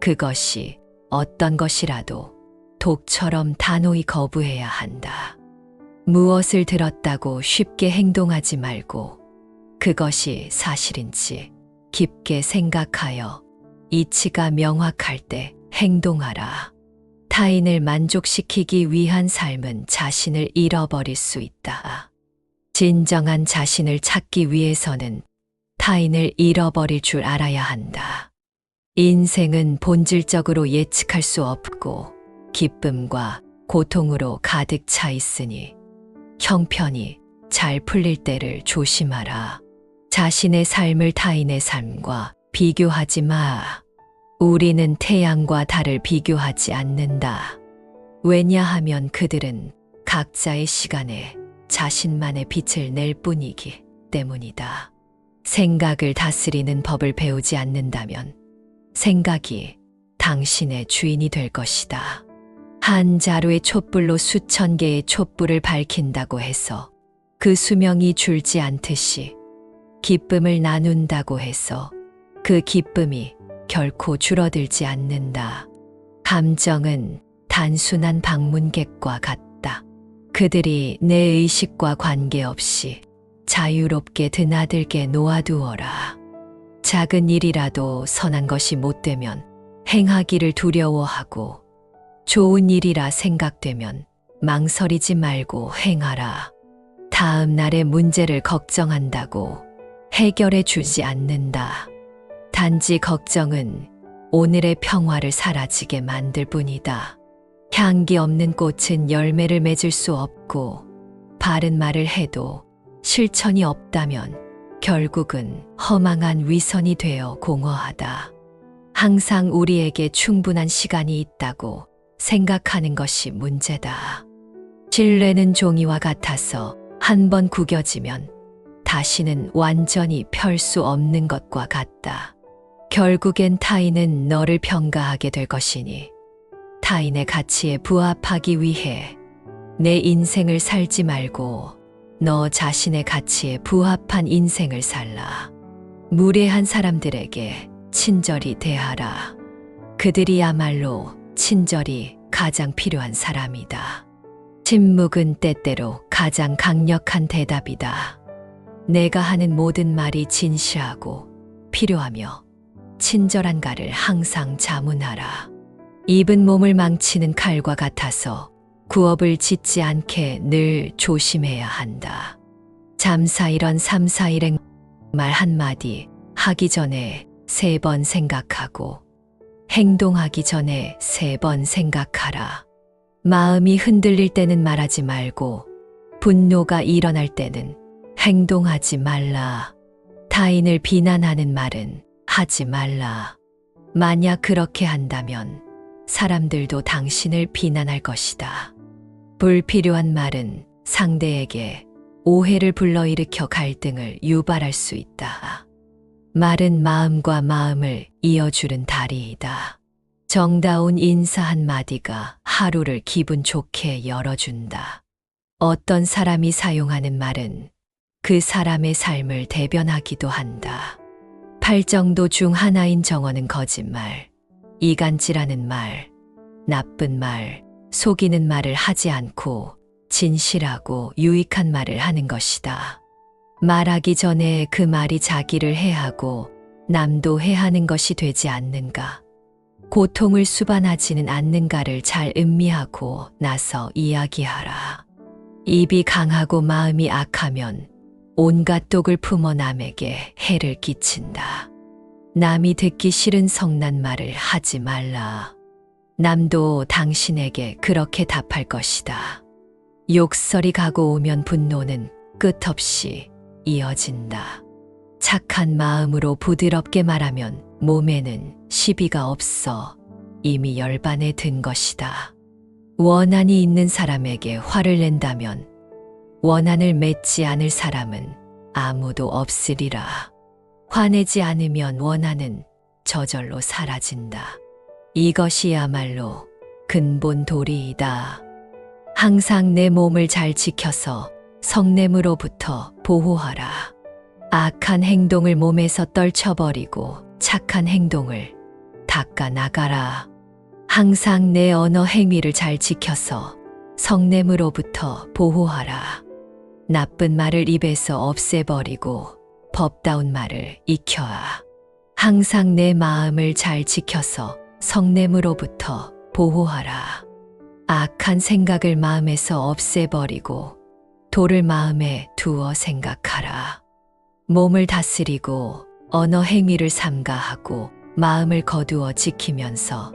그것이 어떤 것이라도 독처럼 단호히 거부해야 한다. 무엇을 들었다고 쉽게 행동하지 말고 그것이 사실인지 깊게 생각하여 이치가 명확할 때 행동하라. 타인을 만족시키기 위한 삶은 자신을 잃어버릴 수 있다. 진정한 자신을 찾기 위해서는 타인을 잃어버릴 줄 알아야 한다. 인생은 본질적으로 예측할 수 없고 기쁨과 고통으로 가득 차 있으니 형편이 잘 풀릴 때를 조심하라. 자신의 삶을 타인의 삶과 비교하지 마. 우리는 태양과 달을 비교하지 않는다. 왜냐하면 그들은 각자의 시간에 자신만의 빛을 낼 뿐이기 때문이다. 생각을 다스리는 법을 배우지 않는다면 생각이 당신의 주인이 될 것이다. 한 자루의 촛불로 수천 개의 촛불을 밝힌다고 해서 그 수명이 줄지 않듯이 기쁨을 나눈다고 해서 그 기쁨이 결코 줄어들지 않는다. 감정은 단순한 방문객과 같다. 그들이 내 의식과 관계없이 자유롭게 드나들게 놓아두어라. 작은 일이라도 선한 것이 못되면 행하기를 두려워하고 좋은 일이라 생각되면 망설이지 말고 행하라. 다음 날의 문제를 걱정한다고 해결해 주지 않는다. 단지 걱정은 오늘의 평화를 사라지게 만들 뿐이다. 향기 없는 꽃은 열매를 맺을 수 없고 바른 말을 해도 실천이 없다면 결국은 허망한 위선이 되어 공허하다. 항상 우리에게 충분한 시간이 있다고 생각하는 것이 문제다. 신뢰는 종이와 같아서 한 번 구겨지면 다시는 완전히 펼 수 없는 것과 같다. 결국엔 타인은 너를 평가하게 될 것이니 타인의 가치에 부합하기 위해 내 인생을 살지 말고 너 자신의 가치에 부합한 인생을 살라. 무례한 사람들에게 친절히 대하라. 그들이야말로 친절이 가장 필요한 사람이다. 침묵은 때때로 가장 강력한 대답이다. 내가 하는 모든 말이 진실하고 필요하며 친절한가를 항상 자문하라. 입은 몸을 망치는 칼과 같아서 구업을 짓지 않게 늘 조심해야 한다. 잠사일언 삼사일행 말 한마디 하기 전에 3번 생각하고 행동하기 전에 3번 생각하라. 마음이 흔들릴 때는 말하지 말고 분노가 일어날 때는 행동하지 말라. 타인을 비난하는 말은 하지 말라. 만약 그렇게 한다면 사람들도 당신을 비난할 것이다. 불필요한 말은 상대에게 오해를 불러일으켜 갈등을 유발할 수 있다. 말은 마음과 마음을 이어주는 다리이다. 정다운 인사 한마디가 하루를 기분 좋게 열어준다. 어떤 사람이 사용하는 말은 그 사람의 삶을 대변하기도 한다. 8정도 중 하나인 정언은 거짓말, 이간질하는 말, 나쁜 말, 속이는 말을 하지 않고 진실하고 유익한 말을 하는 것이다. 말하기 전에 그 말이 자기를 해하고 남도 해하는 것이 되지 않는가, 고통을 수반하지는 않는가를 잘 음미하고 나서 이야기하라. 입이 강하고 마음이 악하면 온갖 독을 품어 남에게 해를 끼친다. 남이 듣기 싫은 성난 말을 하지 말라. 남도 당신에게 그렇게 답할 것이다. 욕설이 가고 오면 분노는 끝없이 이어진다. 착한 마음으로 부드럽게 말하면 몸에는 시비가 없어 이미 열반에 든 것이다. 원한이 있는 사람에게 화를 낸다면 원한을 맺지 않을 사람은 아무도 없으리라. 화내지 않으면 원한은 저절로 사라진다. 이것이야말로 근본 도리이다. 항상 내 몸을 잘 지켜서 성냄으로부터 보호하라. 악한 행동을 몸에서 떨쳐버리고 착한 행동을 닦아 나가라. 항상 내 언어 행위를 잘 지켜서 성냄으로부터 보호하라. 나쁜 말을 입에서 없애버리고 법다운 말을 익혀라. 항상 내 마음을 잘 지켜서 성냄으로부터 보호하라. 악한 생각을 마음에서 없애버리고 도를 마음에 두어 생각하라. 몸을 다스리고 언어 행위를 삼가하고 마음을 거두어 지키면서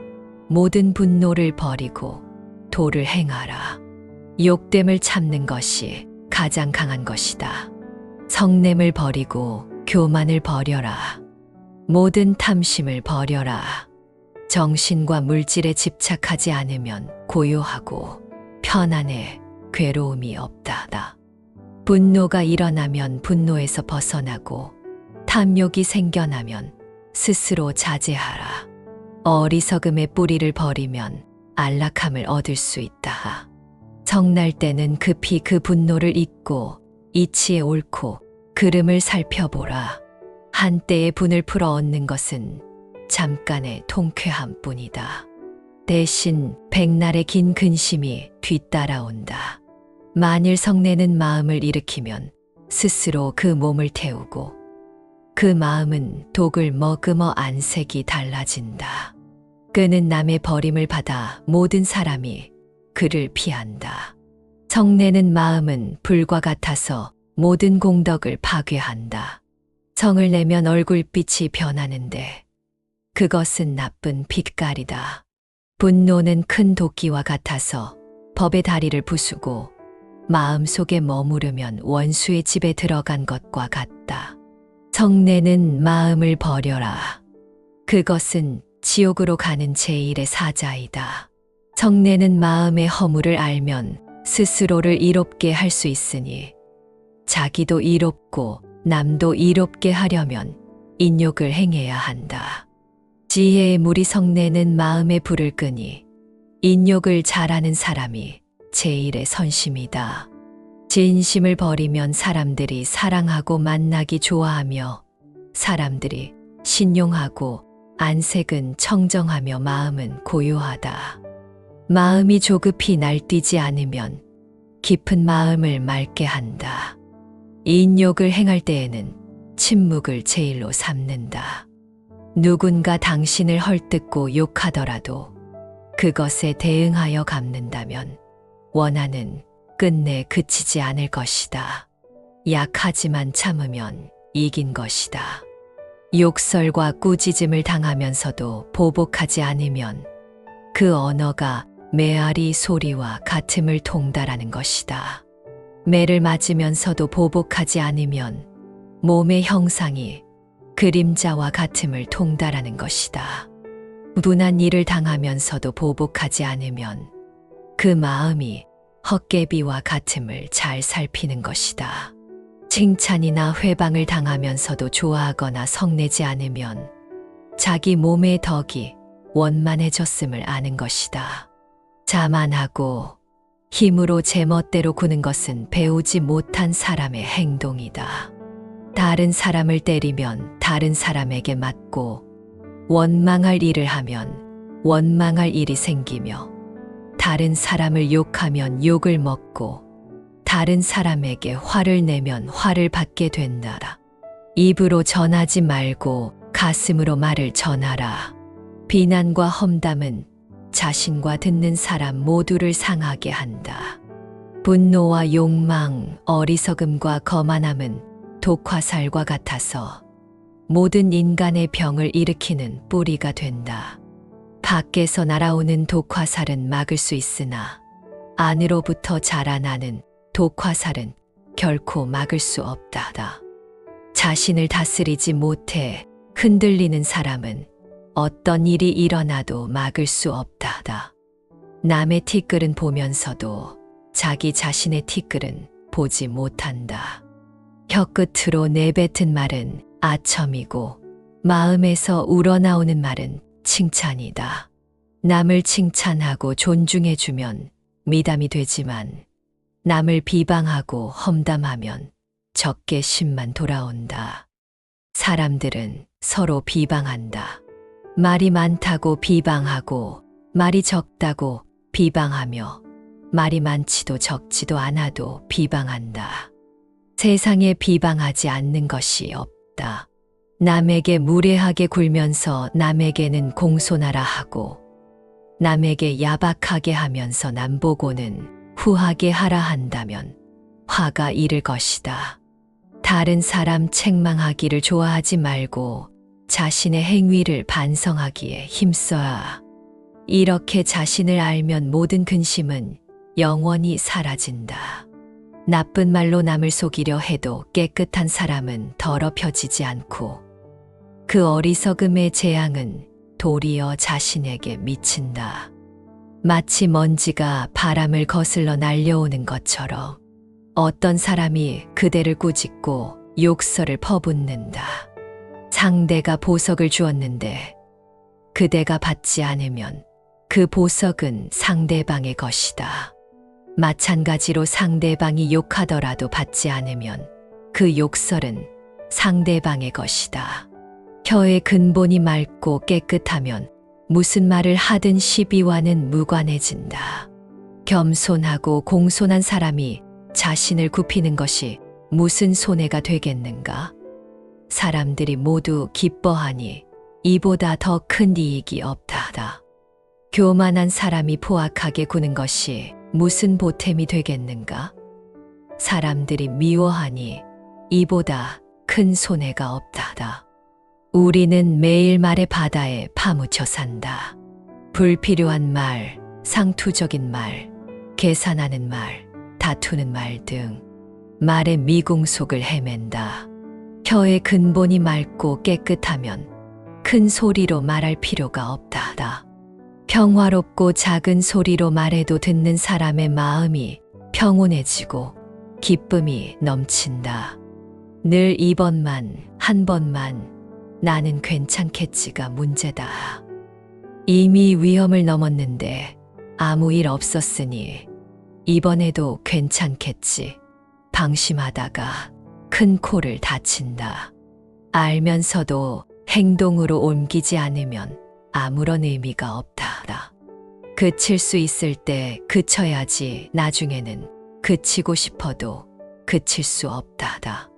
모든 분노를 버리고 도를 행하라. 욕됨을 참는 것이 가장 강한 것이다. 성냄을 버리고 교만을 버려라. 모든 탐심을 버려라. 정신과 물질에 집착하지 않으면 고요하고 편안해 괴로움이 없다다. 분노가 일어나면 분노에서 벗어나고 탐욕이 생겨나면 스스로 자제하라. 어리석음의 뿌리를 버리면 안락함을 얻을 수 있다. 성날 때는 급히 그 분노를 잊고 이치에 옳고 그름을 살펴보라. 한때의 분을 풀어 얻는 것은 잠깐의 통쾌함 뿐이다. 대신 백날의 긴 근심이 뒤따라온다. 만일 성내는 마음을 일으키면 스스로 그 몸을 태우고 그 마음은 독을 머금어 안색이 달라진다. 그는 남의 버림을 받아 모든 사람이 그를 피한다. 성내는 마음은 불과 같아서 모든 공덕을 파괴한다. 성을 내면 얼굴빛이 변하는데 그것은 나쁜 빛깔이다. 분노는 큰 도끼와 같아서 법의 다리를 부수고 마음속에 머무르면 원수의 집에 들어간 것과 같다. 성내는 마음을 버려라. 그것은 지옥으로 가는 제1의 사자이다. 성내는 마음의 허물을 알면 스스로를 이롭게 할 수 있으니 자기도 이롭고 남도 이롭게 하려면 인욕을 행해야 한다. 지혜의 물이 성내는 마음의 불을 끄니 인욕을 잘하는 사람이 제1의 선심이다. 진심을 버리면 사람들이 사랑하고 만나기 좋아하며 사람들이 신용하고 안색은 청정하며 마음은 고요하다. 마음이 조급히 날뛰지 않으면 깊은 마음을 맑게 한다. 인욕을 행할 때에는 침묵을 제일로 삼는다. 누군가 당신을 헐뜯고 욕하더라도 그것에 대응하여 갚는다면 원한은 끝내 그치지 않을 것이다. 약하지만 참으면 이긴 것이다. 욕설과 꾸짖음을 당하면서도 보복하지 않으면 그 언어가 메아리 소리와 같음을 통달하는 것이다. 매를 맞으면서도 보복하지 않으면 몸의 형상이 그림자와 같음을 통달하는 것이다. 분한 일을 당하면서도 보복하지 않으면 그 마음이 헛개비와 같음을 잘 살피는 것이다. 칭찬이나 회방을 당하면서도 좋아하거나 성내지 않으면 자기 몸의 덕이 원만해졌음을 아는 것이다. 자만하고 힘으로 제멋대로 구는 것은 배우지 못한 사람의 행동이다. 다른 사람을 때리면 다른 사람에게 맞고 원망할 일을 하면 원망할 일이 생기며 다른 사람을 욕하면 욕을 먹고 다른 사람에게 화를 내면 화를 받게 된다라. 입으로 전하지 말고 가슴으로 말을 전하라. 비난과 험담은 자신과 듣는 사람 모두를 상하게 한다. 분노와 욕망, 어리석음과 거만함은 독화살과 같아서 모든 인간의 병을 일으키는 뿌리가 된다. 밖에서 날아오는 독화살은 막을 수 있으나 안으로부터 자라나는 독화살은 결코 막을 수 없다다. 자신을 다스리지 못해 흔들리는 사람은 어떤 일이 일어나도 막을 수 없다다. 남의 티끌은 보면서도 자기 자신의 티끌은 보지 못한다. 혀끝으로 내뱉은 말은 아첨이고 마음에서 우러나오는 말은 칭찬이다. 남을 칭찬하고 존중해주면 미담이 되지만 남을 비방하고 험담하면 적개심만 돌아온다. 사람들은 서로 비방한다. 말이 많다고 비방하고 말이 적다고 비방하며 말이 많지도 적지도 않아도 비방한다. 세상에 비방하지 않는 것이 없다. 남에게 무례하게 굴면서 남에게는 공손하라 하고 남에게 야박하게 하면서 남보고는 후하게 하라 한다면 화가 이를 것이다. 다른 사람 책망하기를 좋아하지 말고 자신의 행위를 반성하기에 힘써야. 이렇게 자신을 알면 모든 근심은 영원히 사라진다. 나쁜 말로 남을 속이려 해도 깨끗한 사람은 더럽혀지지 않고 그 어리석음의 재앙은 도리어 자신에게 미친다. 마치 먼지가 바람을 거슬러 날려오는 것처럼 어떤 사람이 그대를 꾸짖고 욕설을 퍼붓는다. 상대가 보석을 주었는데 그대가 받지 않으면 그 보석은 상대방의 것이다. 마찬가지로 상대방이 욕하더라도 받지 않으면 그 욕설은 상대방의 것이다. 혀의 근본이 맑고 깨끗하면 무슨 말을 하든 시비와는 무관해진다. 겸손하고 공손한 사람이 자신을 굽히는 것이 무슨 손해가 되겠는가? 사람들이 모두 기뻐하니 이보다 더 큰 이익이 없다. 교만한 사람이 포악하게 구는 것이 무슨 보탬이 되겠는가? 사람들이 미워하니 이보다 큰 손해가 없다. 우리는 매일 말의 바다에 파묻혀 산다. 불필요한 말, 상투적인 말, 계산하는 말, 다투는 말 등 말의 미궁속을 헤맨다. 혀의 근본이 맑고 깨끗하면 큰 소리로 말할 필요가 없다. 평화롭고 작은 소리로 말해도 듣는 사람의 마음이 평온해지고 기쁨이 넘친다. 늘 이번만, 한 번만 나는 괜찮겠지가 문제다. 이미 위험을 넘었는데 아무 일 없었으니 이번에도 괜찮겠지. 방심하다가 큰 코를 다친다. 알면서도 행동으로 옮기지 않으면 아무런 의미가 없다. 그칠 수 있을 때 그쳐야지 나중에는 그치고 싶어도 그칠 수 없다.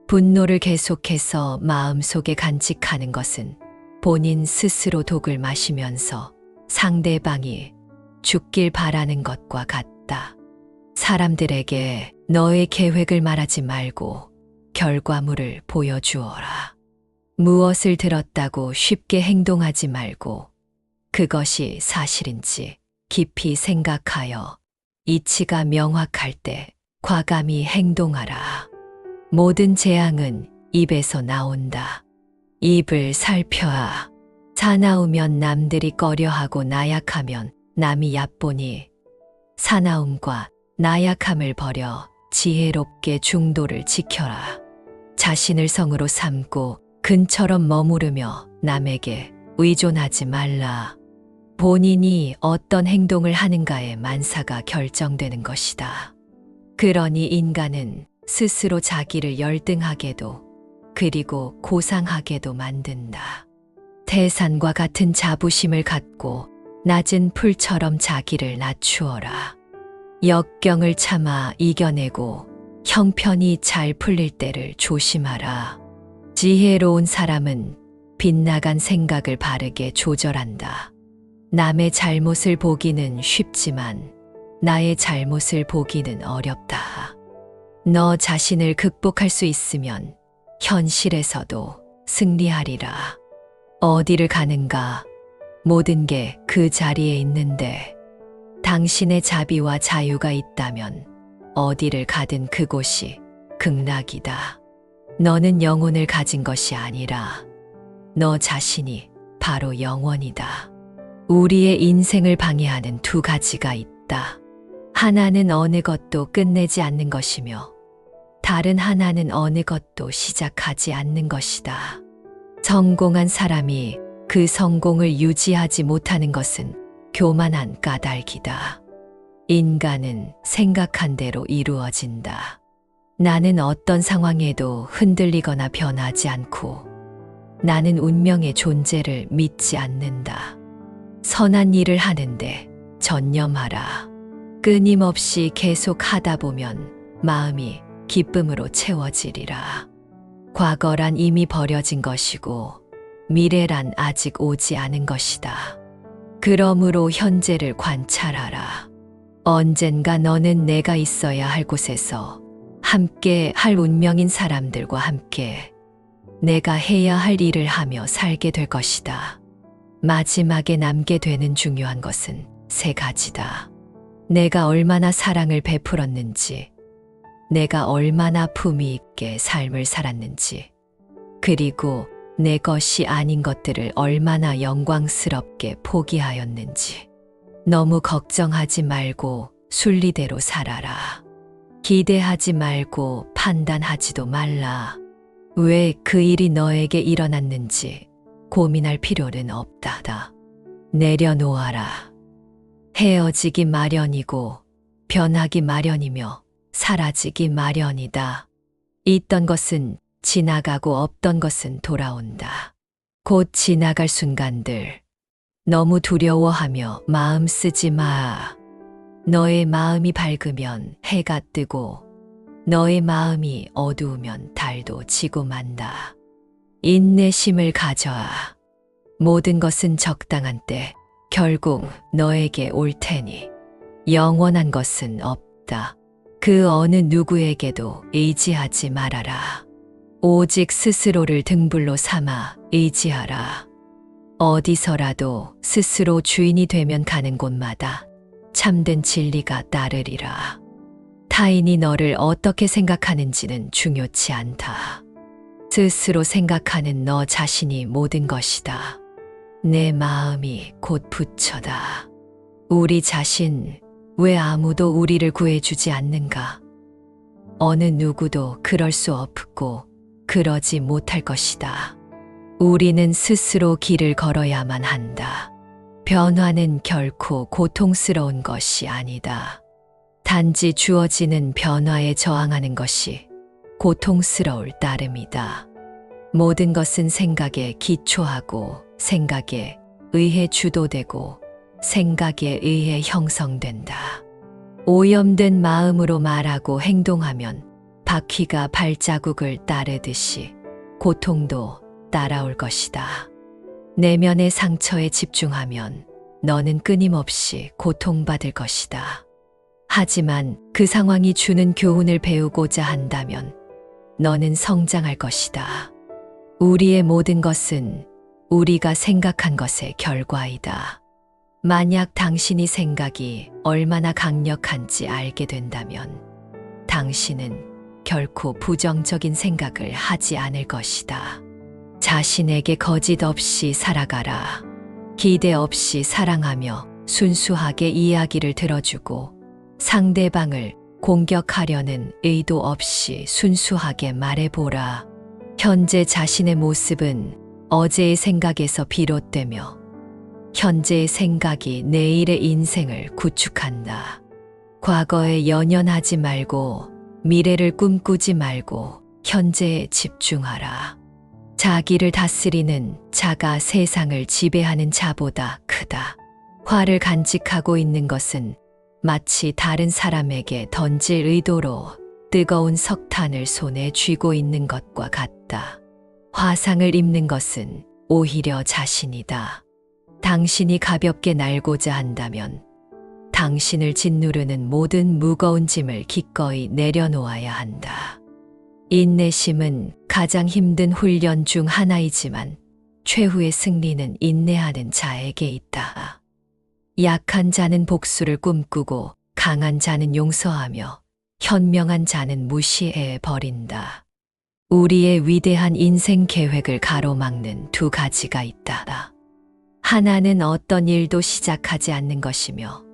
분노를 계속해서 마음속에 간직하는 것은 본인 스스로 독을 마시면서 상대방이 죽길 바라는 것과 같다. 사람들에게 너의 계획을 말하지 말고 결과물을 보여주어라. 무엇을 들었다고 쉽게 행동하지 말고 그것이 사실인지 깊이 생각하여 이치가 명확할 때 과감히 행동하라. 모든 재앙은 입에서 나온다. 입을 살펴야. 사나우면 남들이 꺼려하고 나약하면 남이 얕보니 사나움과 나약함을 버려 지혜롭게 중도를 지켜라. 자신을 성으로 삼고 근처럼 머무르며 남에게 의존하지 말라. 본인이 어떤 행동을 하는가에 만사가 결정되는 것이다. 그러니 인간은 스스로 자기를 열등하게도 그리고 고상하게도 만든다. 태산과 같은 자부심을 갖고 낮은 풀처럼 자기를 낮추어라. 역경을 참아 이겨내고 형편이 잘 풀릴 때를 조심하라. 지혜로운 사람은 빗나간 생각을 바르게 조절한다. 남의 잘못을 보기는 쉽지만 나의 잘못을 보기는 어렵다. 너 자신을 극복할 수 있으면 현실에서도 승리하리라. 어디를 가는가? 모든 게 그 자리에 있는데 당신의 자비와 자유가 있다면 어디를 가든 그곳이 극락이다. 너는 영혼을 가진 것이 아니라 너 자신이 바로 영원이다. 우리의 인생을 방해하는 두 가지가 있다. 하나는 어느 것도 끝내지 않는 것이며 다른 하나는 어느 것도 시작하지 않는 것이다. 성공한 사람이 그 성공을 유지하지 못하는 것은 교만한 까닭이다. 인간은 생각한 대로 이루어진다. 나는 어떤 상황에도 흔들리거나 변하지 않고 나는 운명의 존재를 믿지 않는다. 선한 일을 하는데 전념하라. 끊임없이 계속 하다 보면 마음이 기쁨으로 채워지리라. 과거란 이미 버려진 것이고 미래란 아직 오지 않은 것이다. 그러므로 현재를 관찰하라. 언젠가 너는 내가 있어야 할 곳에서 함께 할 운명인 사람들과 함께 내가 해야 할 일을 하며 살게 될 것이다. 마지막에 남게 되는 중요한 것은 세 가지다. 내가 얼마나 사랑을 베풀었는지, 내가 얼마나 품위 있게 삶을 살았는지, 그리고 내 것이 아닌 것들을 얼마나 영광스럽게 포기하였는지. 너무 걱정하지 말고 순리대로 살아라. 기대하지 말고 판단하지도 말라. 왜 그 일이 너에게 일어났는지 고민할 필요는 없다. 내려놓아라. 헤어지기 마련이고 변하기 마련이며 사라지기 마련이다. 있던 것은 지나가고 없던 것은 돌아온다. 곧 지나갈 순간들, 너무 두려워하며 마음 쓰지 마. 너의 마음이 밝으면 해가 뜨고 너의 마음이 어두우면 달도 지고 만다. 인내심을 가져라. 모든 것은 적당한 때 결국 너에게 올 테니 영원한 것은 없다. 그 어느 누구에게도 의지하지 말아라. 오직 스스로를 등불로 삼아 의지하라. 어디서라도 스스로 주인이 되면 가는 곳마다 참된 진리가 따르리라. 타인이 너를 어떻게 생각하는지는 중요치 않다. 스스로 생각하는 너 자신이 모든 것이다. 내 마음이 곧 부처다. 우리 자신, 왜 아무도 우리를 구해주지 않는가? 어느 누구도 그럴 수 없고 그러지 못할 것이다. 우리는 스스로 길을 걸어야만 한다. 변화는 결코 고통스러운 것이 아니다. 단지 주어지는 변화에 저항하는 것이 고통스러울 따름이다. 모든 것은 생각에 기초하고 생각에 의해 주도되고 생각에 의해 형성된다. 오염된 마음으로 말하고 행동하면 바퀴가 발자국을 따르듯이 고통도 따라올 것이다. 내면의 상처에 집중하면 너는 끊임없이 고통받을 것이다. 하지만 그 상황이 주는 교훈을 배우고자 한다면 너는 성장할 것이다. 우리의 모든 것은 우리가 생각한 것의 결과이다. 만약 당신이 생각이 얼마나 강력한지 알게 된다면 당신은 결코 부정적인 생각을 하지 않을 것이다. 자신에게 거짓 없이 살아가라. 기대 없이 사랑하며 순수하게 이야기를 들어주고 상대방을 공격하려는 의도 없이 순수하게 말해보라. 현재 자신의 모습은 어제의 생각에서 비롯되며 현재의 생각이 내일의 인생을 구축한다. 과거에 연연하지 말고 미래를 꿈꾸지 말고 현재에 집중하라. 자기를 다스리는 자가 세상을 지배하는 자보다 크다. 화를 간직하고 있는 것은 마치 다른 사람에게 던질 의도로 뜨거운 석탄을 손에 쥐고 있는 것과 같다. 화상을 입는 것은 오히려 자신이다. 당신이 가볍게 날고자 한다면 당신을 짓누르는 모든 무거운 짐을 기꺼이 내려놓아야 한다. 인내심은 가장 힘든 훈련 중 하나이지만 최후의 승리는 인내하는 자에게 있다. 약한 자는 복수를 꿈꾸고 강한 자는 용서하며 현명한 자는 무시해 버린다. 우리의 위대한 인생 계획을 가로막는 두 가지가 있다. 하나는 어떤 일도 시작하지 않는 것이며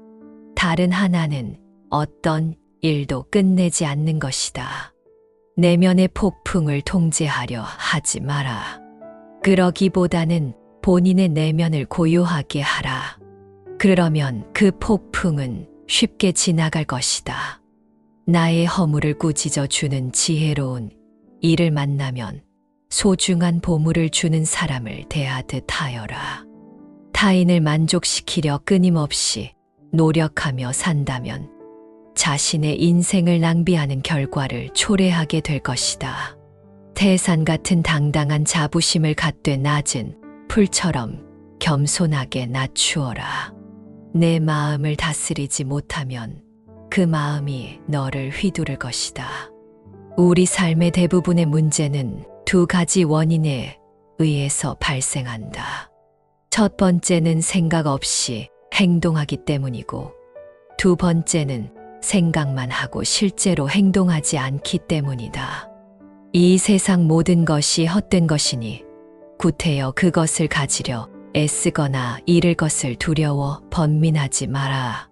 다른 하나는 어떤 일도 끝내지 않는 것이다. 내면의 폭풍을 통제하려 하지 마라. 그러기보다는 본인의 내면을 고요하게 하라. 그러면 그 폭풍은 쉽게 지나갈 것이다. 나의 허물을 꾸짖어 주는 지혜로운 이를 만나면 소중한 보물을 주는 사람을 대하듯 하여라. 타인을 만족시키려 끊임없이 노력하며 산다면 자신의 인생을 낭비하는 결과를 초래하게 될 것이다. 태산 같은 당당한 자부심을 갖되 낮은 풀처럼 겸손하게 낮추어라. 내 마음을 다스리지 못하면 그 마음이 너를 휘두를 것이다. 우리 삶의 대부분의 문제는 두 가지 원인에 의해서 발생한다. 첫 번째는 생각 없이 행동하기 때문이고, 두 번째는 생각만 하고 실제로 행동하지 않기 때문이다. 이 세상 모든 것이 헛된 것이니 구태여 그것을 가지려 애쓰거나 잃을 것을 두려워 번민하지 마라.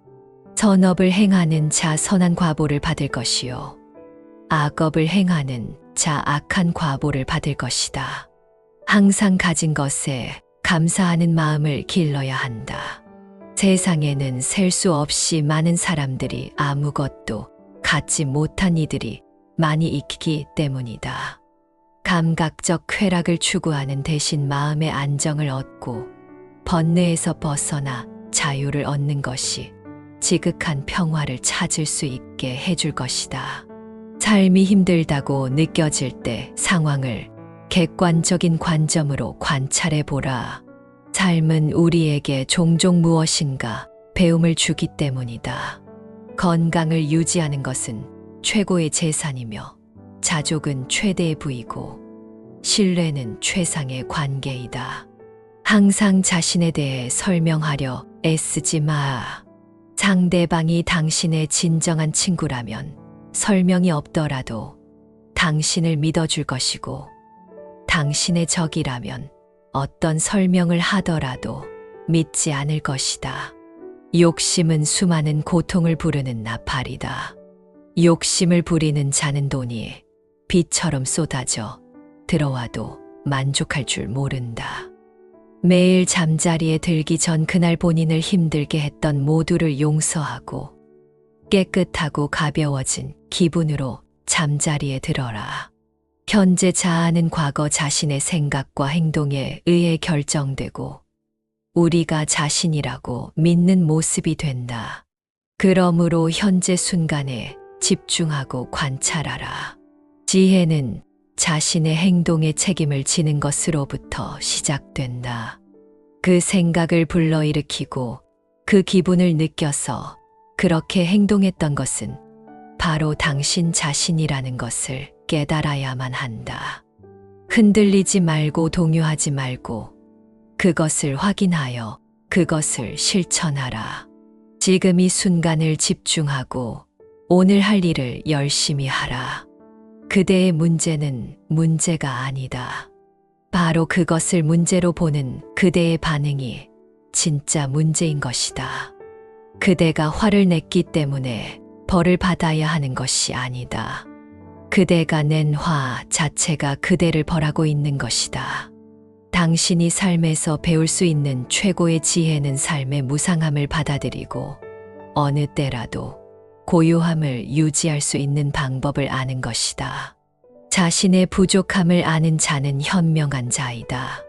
선업을 행하는 자 선한 과보를 받을 것이요, 악업을 행하는 자 악한 과보를 받을 것이다. 항상 가진 것에 감사하는 마음을 길러야 한다. 세상에는 셀 수 없이 많은 사람들이 아무것도 갖지 못한 이들이 많이 있기 때문이다. 감각적 쾌락을 추구하는 대신 마음의 안정을 얻고 번뇌에서 벗어나 자유를 얻는 것이 지극한 평화를 찾을 수 있게 해줄 것이다. 삶이 힘들다고 느껴질 때 상황을 객관적인 관점으로 관찰해 보라. 삶은 우리에게 종종 무엇인가 배움을 주기 때문이다. 건강을 유지하는 것은 최고의 재산이며, 자족은 최대의 부이고, 신뢰는 최상의 관계이다. 항상 자신에 대해 설명하려 애쓰지 마. 상대방이 당신의 진정한 친구라면 설명이 없더라도 당신을 믿어줄 것이고, 당신의 적이라면 어떤 설명을 하더라도 믿지 않을 것이다. 욕심은 수많은 고통을 부르는 나팔이다. 욕심을 부리는 자는 돈이 비처럼 쏟아져 들어와도 만족할 줄 모른다. 매일 잠자리에 들기 전 그날 본인을 힘들게 했던 모두를 용서하고 깨끗하고 가벼워진 기분으로 잠자리에 들어라. 현재 자아는 과거 자신의 생각과 행동에 의해 결정되고 우리가 자신이라고 믿는 모습이 된다. 그러므로 현재 순간에 집중하고 관찰하라. 지혜는 자신의 행동에 책임을 지는 것으로부터 시작된다. 그 생각을 불러일으키고 그 기분을 느껴서 그렇게 행동했던 것은 바로 당신 자신이라는 것을 깨달아야만 한다. 흔들리지 말고 동요하지 말고 그것을 확인하여 그것을 실천하라. 지금 이 순간을 집중하고 오늘 할 일을 열심히 하라. 그대의 문제는 문제가 아니다. 바로 그것을 문제로 보는 그대의 반응이 진짜 문제인 것이다. 그대가 화를 냈기 때문에 벌을 받아야 하는 것이 아니다. 그대가 낸 화 자체가 그대를 벌하고 있는 것이다. 당신이 삶에서 배울 수 있는 최고의 지혜는 삶의 무상함을 받아들이고 어느 때라도 고요함을 유지할 수 있는 방법을 아는 것이다. 자신의 부족함을 아는 자는 현명한 자이다.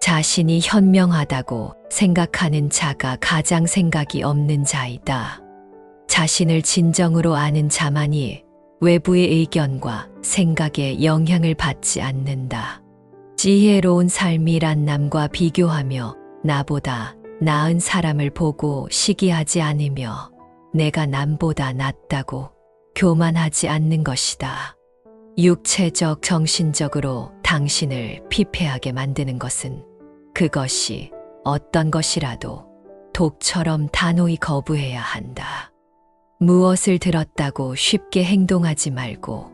자신이 현명하다고 생각하는 자가 가장 생각이 없는 자이다. 자신을 진정으로 아는 자만이 외부의 의견과 생각에 영향을 받지 않는다. 지혜로운 삶이란 남과 비교하며 나보다 나은 사람을 보고 시기하지 않으며 내가 남보다 낫다고 교만하지 않는 것이다. 육체적, 정신적으로 당신을 피폐하게 만드는 것은 그것이 어떤 것이라도 독처럼 단호히 거부해야 한다. 무엇을 들었다고 쉽게 행동하지 말고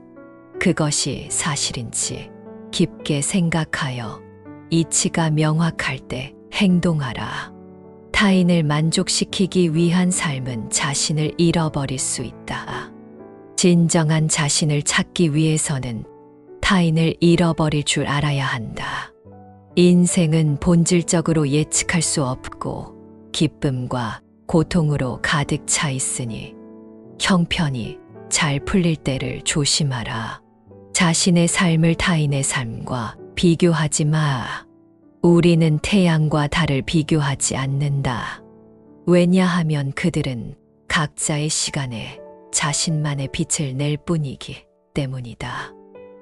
그것이 사실인지 깊게 생각하여 이치가 명확할 때 행동하라. 타인을 만족시키기 위한 삶은 자신을 잃어버릴 수 있다. 진정한 자신을 찾기 위해서는 타인을 잃어버릴 줄 알아야 한다. 인생은 본질적으로 예측할 수 없고 기쁨과 고통으로 가득 차 있으니 형편이 잘 풀릴 때를 조심하라. 자신의 삶을 타인의 삶과 비교하지 마. 우리는 태양과 달을 비교하지 않는다. 왜냐하면 그들은 각자의 시간에 자신만의 빛을 낼 뿐이기 때문이다.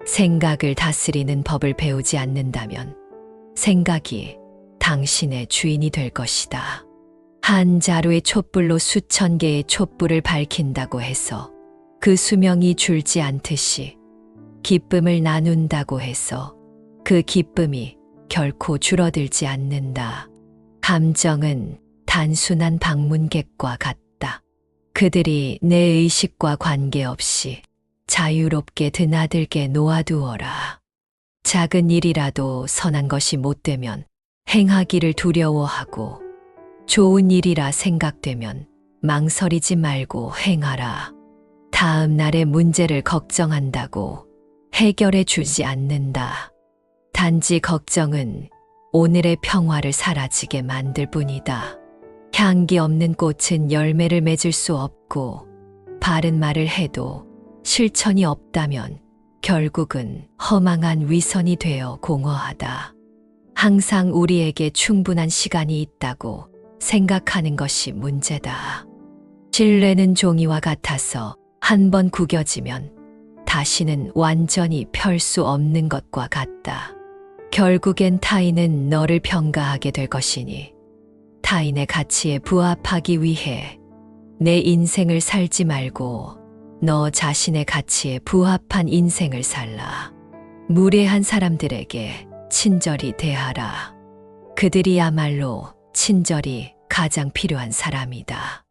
생각을 다스리는 법을 배우지 않는다면 생각이 당신의 주인이 될 것이다. 한 자루의 촛불로 수천 개의 촛불을 밝힌다고 해서 그 수명이 줄지 않듯이 기쁨을 나눈다고 해서 그 기쁨이 결코 줄어들지 않는다. 감정은 단순한 방문객과 같다. 그들이 내 의식과 관계없이 자유롭게 드나들게 놓아두어라. 작은 일이라도 선한 것이 못되면 행하기를 두려워하고 좋은 일이라 생각되면 망설이지 말고 행하라. 다음 날의 문제를 걱정한다고 해결해 주지 않는다. 단지 걱정은 오늘의 평화를 사라지게 만들 뿐이다. 향기 없는 꽃은 열매를 맺을 수 없고 바른 말을 해도 실천이 없다면 결국은 허망한 위선이 되어 공허하다. 항상 우리에게 충분한 시간이 있다고 생각하는 것이 문제다. 신뢰는 종이와 같아서 한 번 구겨지면 다시는 완전히 펼 수 없는 것과 같다. 결국엔 타인은 너를 평가하게 될 것이니 타인의 가치에 부합하기 위해 내 인생을 살지 말고 너 자신의 가치에 부합한 인생을 살라. 무례한 사람들에게 친절히 대하라. 그들이야말로 친절이 가장 필요한 사람이다.